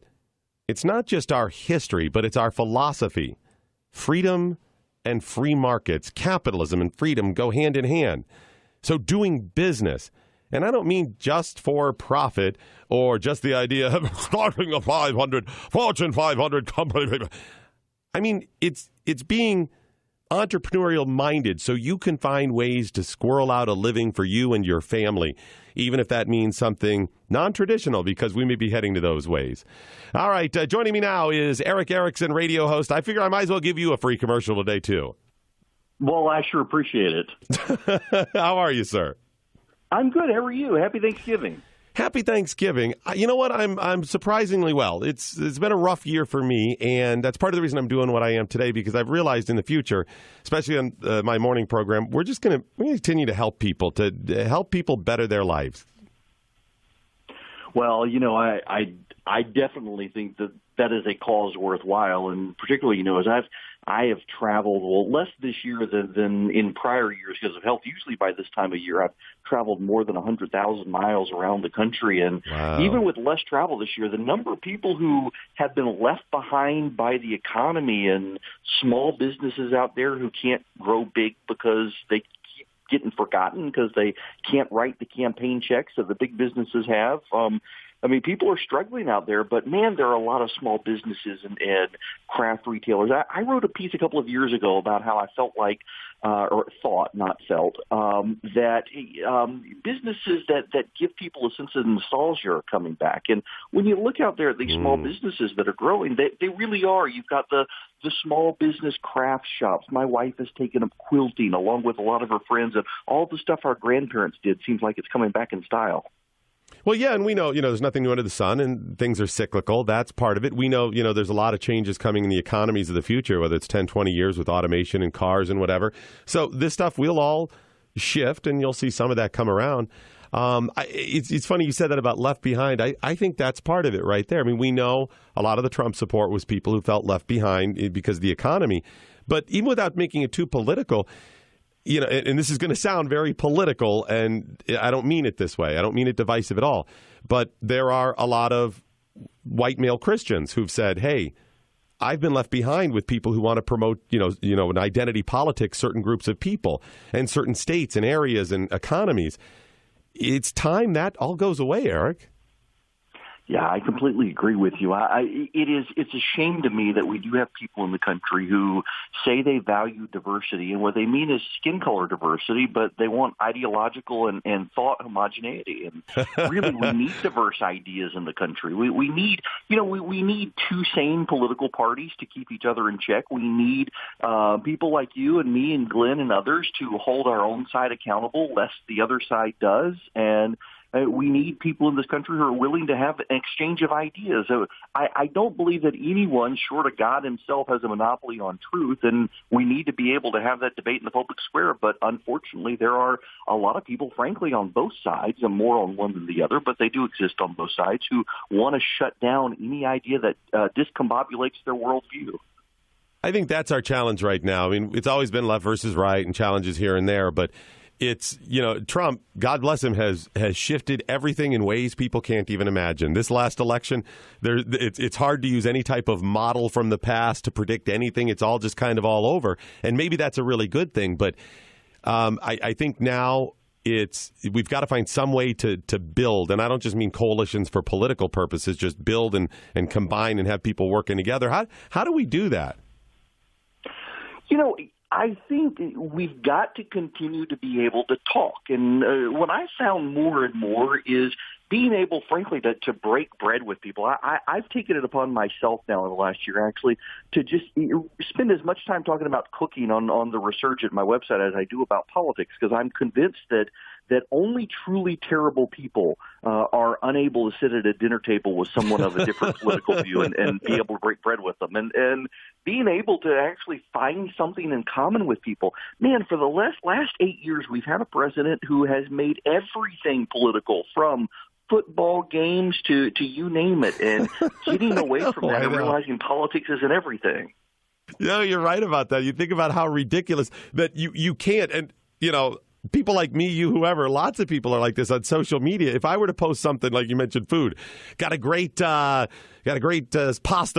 it's not just our history, but it's our philosophy. Freedom and free markets, capitalism and freedom go hand in hand. So doing business, and I don't mean just for profit or just the idea of starting a Fortune 500 company. I mean, it's being entrepreneurial minded so you can find ways to squirrel out a living for you and your family, even if that means something non-traditional, because we may be heading to those ways. All right, joining me now is Eric Erickson, radio host. I figure I might as well give you a free commercial today, too. Well, I sure appreciate it. How are you, sir? I'm good. How are you? Happy Thanksgiving. Happy Thanksgiving. You know what? I'm surprisingly well. It's been a rough year for me, and that's part of the reason I'm doing what I am today, because I've realized in the future, especially on my morning program, we're going to continue to help people better their lives. Well, I definitely think that is a cause worthwhile, and particularly, as I have traveled, less this year than in prior years because of health. Usually by this time of year, I've traveled more than 100,000 miles around the country. And even with less travel this year, the number of people who have been left behind by the economy and small businesses out there who can't grow big because they keep getting forgotten because they can't write the campaign checks that the big businesses have. People are struggling out there, but, man, there are a lot of small businesses and craft retailers. I wrote a piece a couple of years ago about how I felt like, or thought, not felt, that businesses that give people a sense of nostalgia are coming back. And when you look out there at these small businesses that are growing, they really are. You've got the small business craft shops. My wife has taken up quilting along with a lot of her friends, and all the stuff our grandparents did seems like it's coming back in style. Well, yeah, and we know, there's nothing new under the sun, and things are cyclical. That's part of it. We know, there's a lot of changes coming in the economies of the future, whether it's 10, 20 years with automation and cars and whatever. So this stuff will all shift, and you'll see some of that come around. It's funny you said that about left behind. I think that's part of it right there. We know a lot of the Trump support was people who felt left behind because of the economy. But even without making it too political, and this is going to sound very political, and I don't mean it this way. I don't mean it divisive at all. But there are a lot of white male Christians who've said, hey, I've been left behind with people who want to promote, an identity politics, certain groups of people and certain states and areas and economies. It's time that all goes away, Eric. Yeah, I completely agree with you. It's a shame to me that we do have people in the country who say they value diversity, and what they mean is skin color diversity, but they want ideological and thought homogeneity. And really, we need diverse ideas in the country. We need, we need two sane political parties to keep each other in check. We need people like you and me and Glenn and others to hold our own side accountable, lest the other side does. And we need people in this country who are willing to have an exchange of ideas. I don't believe that anyone, short of God himself, has a monopoly on truth, and we need to be able to have that debate in the public square. But unfortunately, there are a lot of people, frankly, on both sides, and more on one than the other, but they do exist on both sides, who want to shut down any idea that discombobulates their worldview. I think that's our challenge right now. It's always been left versus right and challenges here and there, but it's, Trump, God bless him, has shifted everything in ways people can't even imagine. This last election, it's hard to use any type of model from the past to predict anything. It's all just kind of all over. And maybe that's a really good thing. But I think now we've got to find some way to build. And I don't just mean coalitions for political purposes, just build and combine and have people working together. How do we do that? I think we've got to continue to be able to talk. And what I found more and more is being able, frankly, to break bread with people. I've taken it upon myself now in the last year, actually, to just spend as much time talking about cooking on the research at my website as I do about politics, because I'm convinced that only truly terrible people are unable to sit at a dinner table with someone of a different political view and be able to break bread with them. And being able to actually find something in common with people. Man, for the last 8 years, we've had a president who has made everything political, from football games to you name it, and getting away from that and realizing politics isn't everything. You're right about that. You think about how ridiculous that you can't, and people like me, you, whoever, lots of people are like this on social media. If I were to post something like you mentioned, food, got a great pasta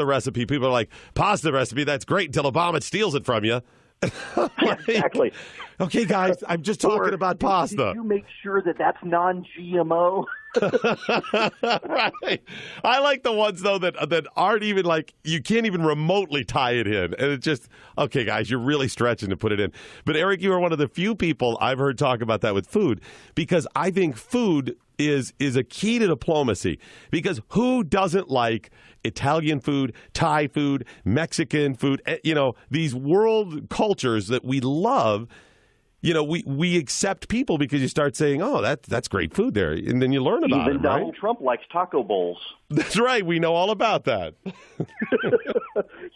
recipe. People are like, pasta recipe, that's great until Obama steals it from you. Exactly. Okay, guys, I'm just talking about pasta. Did you make sure that that's non-GMO? Right. I like the ones, though, that aren't even you can't even remotely tie it in. And it's just, okay, guys, you're really stretching to put it in. But, Eric, you are one of the few people I've heard talk about that with food, because I think food is a key to diplomacy, because who doesn't like Italian food, Thai food, Mexican food, these world cultures that we love. We accept people because you start saying, oh, that's great food there, and then you learn about it. Even Donald Trump likes taco bowls. That's right. We know all about that.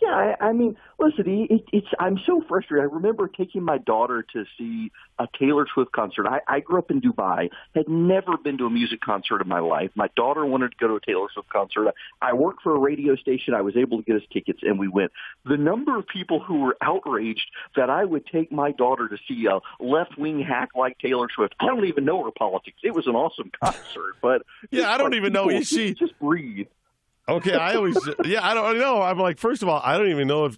Yeah, I mean, listen, I'm so frustrated. I remember taking my daughter to see a Taylor Swift concert. I grew up in Dubai, had never been to a music concert in my life. My daughter wanted to go to a Taylor Swift concert. I worked for a radio station. I was able to get us tickets, and we went. The number of people who were outraged that I would take my daughter to see a left-wing hack like Taylor Swift. I don't even know her politics. It was an awesome concert, but yeah, I don't even know. Is she just breathe? Okay, I don't know. I'm like, first of all, I don't even know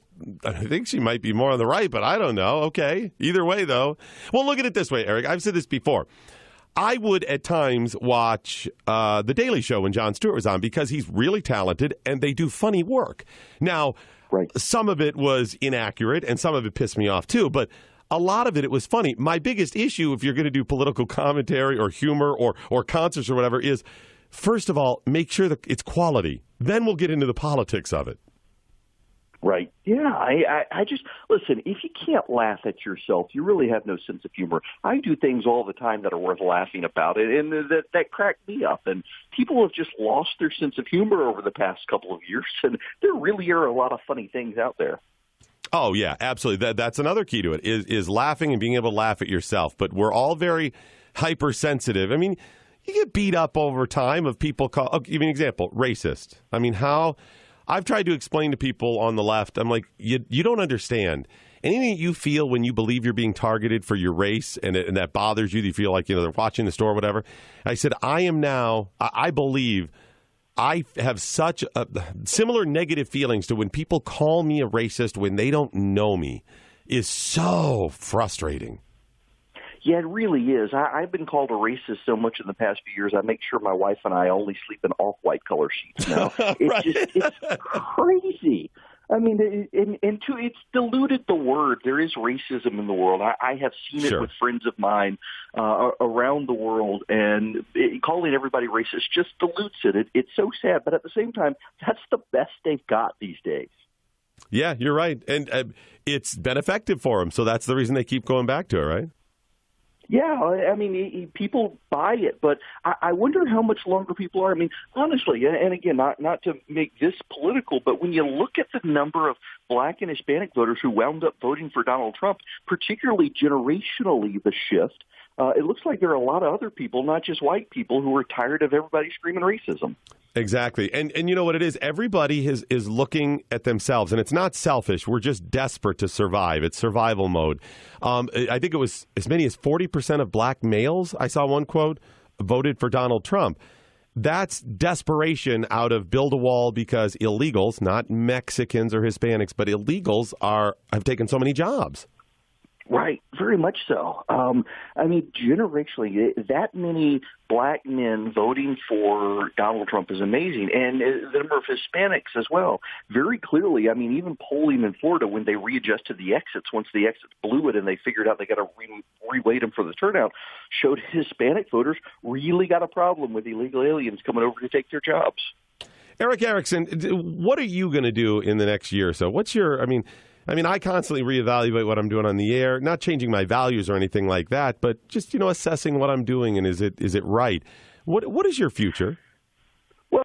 I think she might be more on the right, but I don't know. Okay, either way, though. Well, look at it this way, Eric. I've said this before. I would at times watch The Daily Show when Jon Stewart was on, because he's really talented and they do funny work. Now, some of it was inaccurate and some of it pissed me off too, but a lot of it was funny. My biggest issue, if you're going to do political commentary or humor or concerts or whatever, is, first of all, make sure that it's quality. Then we'll get into the politics of it. Right. Yeah. I just, listen, if you can't laugh at yourself, you really have no sense of humor. I do things all the time that are worth laughing about, and that cracked me up. And people have just lost their sense of humor over the past couple of years, and there really are a lot of funny things out there. Oh, yeah, absolutely. That's another key to it, is laughing and being able to laugh at yourself. But we're all very hypersensitive. I mean, you get beat up over time of people I'll give you an example, racist. I mean, I've tried to explain to people on the left, I'm like, you don't understand. Anything you feel when you believe you're being targeted for your race and that bothers you feel like, they're watching the store or whatever. I said, I believe I have such similar negative feelings to when people call me a racist when they don't know me is so frustrating. Yeah, it really is. I've been called a racist so much in the past few years. I make sure my wife and I only sleep in off-white color sheets now. It's crazy. I mean, it's diluted the word. There is racism in the world. I have seen it with friends of mine around the world, and calling everybody racist just dilutes it. It's so sad, but at the same time, that's the best they've got these days. Yeah, you're right. And it's been effective for them, so that's the reason they keep going back to it, right? Yeah, I mean, people buy it, but I wonder how much longer people are. I mean, honestly, and again, not to make this political, but when you look at the number of Black and Hispanic voters who wound up voting for Donald Trump, particularly generationally, the shift, it looks like there are a lot of other people, not just white people, who are tired of everybody screaming racism. Exactly. And you know what it is? Everybody is looking at themselves, and it's not selfish. We're just desperate to survive. It's survival mode. I think it was as many as 40% of black males, I saw one quote, voted for Donald Trump. That's desperation out of build a wall because illegals, not Mexicans or Hispanics, but illegals have taken so many jobs. Right, very much so. I mean, generationally, that many black men voting for Donald Trump is amazing, and the number of Hispanics as well. Very clearly, I mean, even polling in Florida when they readjusted the exits, once the exits blew it and they figured out they got to reweight them for the turnout, showed Hispanic voters really got a problem with illegal aliens coming over to take their jobs. Eric Erickson, what are you going to do in the next year or so? What's your, I mean, I constantly reevaluate what I'm doing on the air, not changing my values or anything like that, but just, assessing what I'm doing and is it right? What is your future? Well,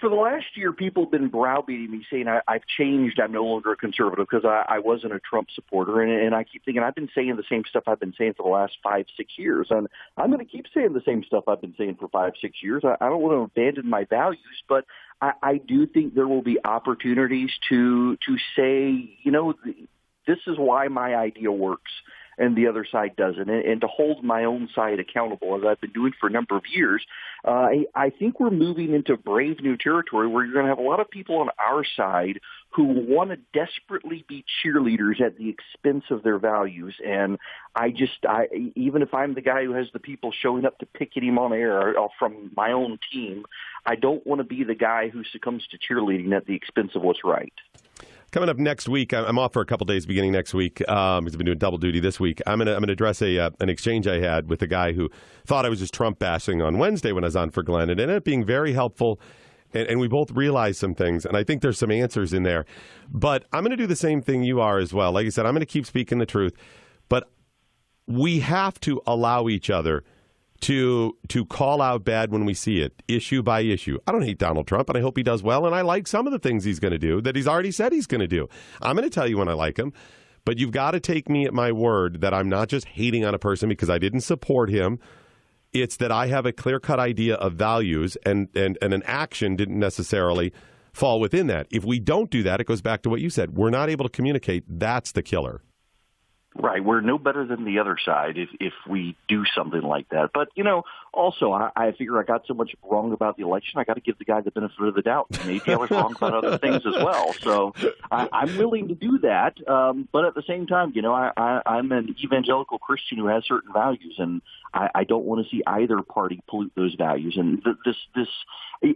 for the last year, people have been browbeating me saying I've changed. I'm no longer a conservative because I wasn't a Trump supporter. And I keep thinking I've been saying the same stuff I've been saying for the last 5-6 years. And I'm going to keep saying the same stuff I've been saying for 5-6 years. I don't want to abandon my values, but I do think there will be opportunities to say, this is why my idea works. and the other side doesn't. And to hold my own side accountable, as I've been doing for a number of years, I think we're moving into brave new territory where you're going to have a lot of people on our side who want to desperately be cheerleaders at the expense of their values. And even if I'm the guy who has the people showing up to picket him on air from my own team, I don't want to be the guy who succumbs to cheerleading at the expense of what's right. Coming up next week, I'm off for a couple days beginning next week because I've been doing double duty this week. I'm gonna address an exchange I had with a guy who thought I was just Trump bashing on Wednesday when I was on for Glenn. It ended up being very helpful, and we both realized some things, and I think there's some answers in there. But I'm going to do the same thing you are as well. Like I said, I'm going to keep speaking the truth, but we have to allow each other to call out bad when we see it, issue by issue. I don't hate Donald Trump, and I hope he does well, and I like some of the things he's going to do that he's already said he's going to do. I'm going to tell you when I like him, but you've got to take me at my word that I'm not just hating on a person because I didn't support him. It's that I have a clear-cut idea of values, and an action didn't necessarily fall within that. If we don't do that, it goes back to what you said. We're not able to communicate. That's the killer. Right. We're no better than the other side if we do something like that. But, also, I figure I got so much wrong about the election, I got to give the guy the benefit of the doubt. Maybe I was wrong about other things as well. So I'm willing to do that. But at the same time, I'm an evangelical Christian who has certain values, and I don't want to see either party pollute those values. And this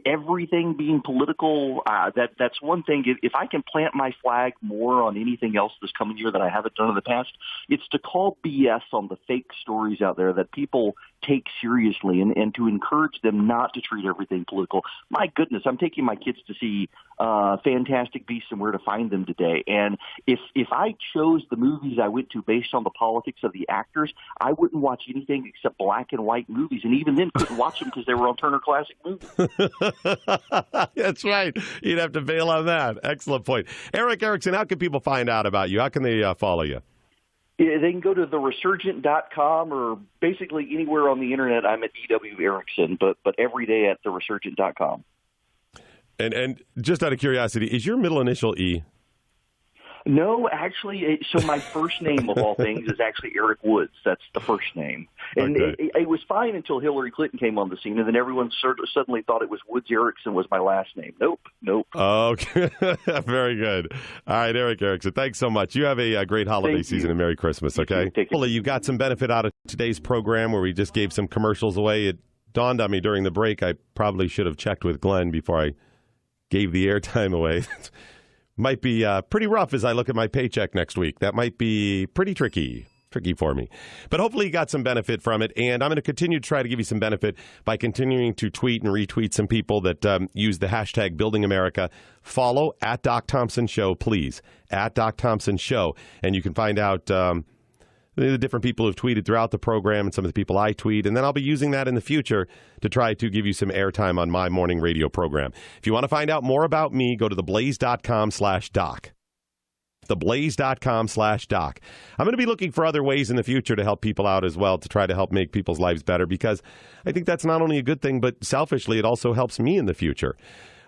everything being political, that's one thing. If I can plant my flag more on anything else this coming year that I haven't done in the past, it's to call BS on the fake stories out there that people take seriously and to encourage them not to treat everything political. My goodness, I'm taking my kids to see Fantastic Beasts and Where to Find Them today. And if I chose the movies I went to based on the politics of the actors, I wouldn't watch anything except black and white movies. And even then couldn't watch them because they were on Turner Classic Movies. That's right. You'd have to bail on that. Excellent point. Eric Erickson, how can people find out about you? How can they follow you? Yeah, they can go to theresurgent.com or basically anywhere on the internet. I'm at E.W. Erickson, but every day at theresurgent.com. And just out of curiosity, is your middle initial E? No, actually, so my first name of all things is actually Eric Woods. That's the first name. And okay. it was fine until Hillary Clinton came on the scene, and then everyone suddenly thought it was Woods Erickson was my last name. Nope. Okay. Very good. All right, Eric Erickson, thanks so much. You have a great holiday season and Merry Christmas, okay? Hopefully you got some benefit out of today's program where we just gave some commercials away. It dawned on me during the break I probably should have checked with Glenn before I gave the airtime away. Might be pretty rough as I look at my paycheck next week. That might be pretty tricky for me. But hopefully you got some benefit from it, and I'm going to continue to try to give you some benefit by continuing to tweet and retweet some people that use the hashtag Building America. Follow at Doc Thompson Show, please, at Doc Thompson Show, and you can find out the different people who've tweeted throughout the program and some of the people I tweet, and then I'll be using that in the future to try to give you some airtime on my morning radio program. If you want to find out more about me, go to theblaze.com/doc. theblaze.com/doc. I'm going to be looking for other ways in the future to help people out as well, to try to help make people's lives better, because I think that's not only a good thing, but selfishly, it also helps me in the future.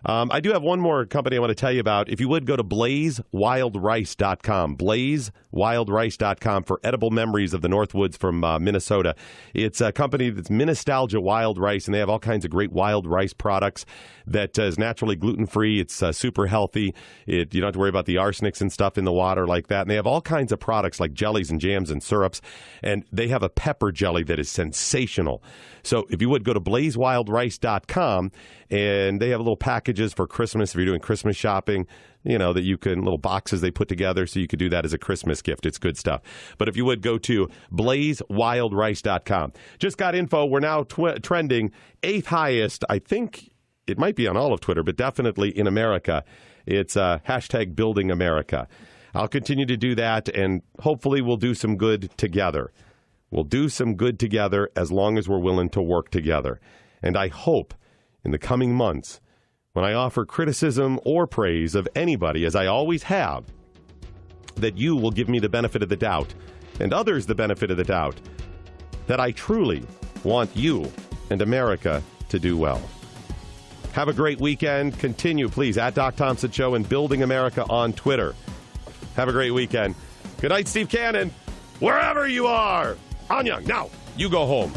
I do have one more company I want to tell you about. If you would, go to blazewildrice.com, blazewildrice.com for edible memories of the Northwoods from Minnesota. It's a company that's Minnestalgia Wild Rice, and they have all kinds of great wild rice products that is naturally gluten-free. It's super healthy. You don't have to worry about the arsenics and stuff in the water like that. And they have all kinds of products like jellies and jams and syrups, and they have a pepper jelly that is sensational. So if you would, go to blazewildrice.com, and they have little packages for Christmas if you're doing Christmas shopping, that you can, little boxes they put together so you could do that as a Christmas gift. It's good stuff. But if you would, go to blazewildrice.com. Just got info. We're now trending 8th highest. I think it might be on all of Twitter, but definitely in America. It's hashtag Building America. I'll continue to do that, and hopefully we'll do some good together. We'll do some good together as long as we're willing to work together. And I hope in the coming months, when I offer criticism or praise of anybody, as I always have, that you will give me the benefit of the doubt, and others the benefit of the doubt, that I truly want you and America to do well. Have a great weekend. Continue, please, at Doc Thompson Show and Building America on Twitter. Have a great weekend. Good night, Steve Cannon. wherever you are. Anya, now, you go home.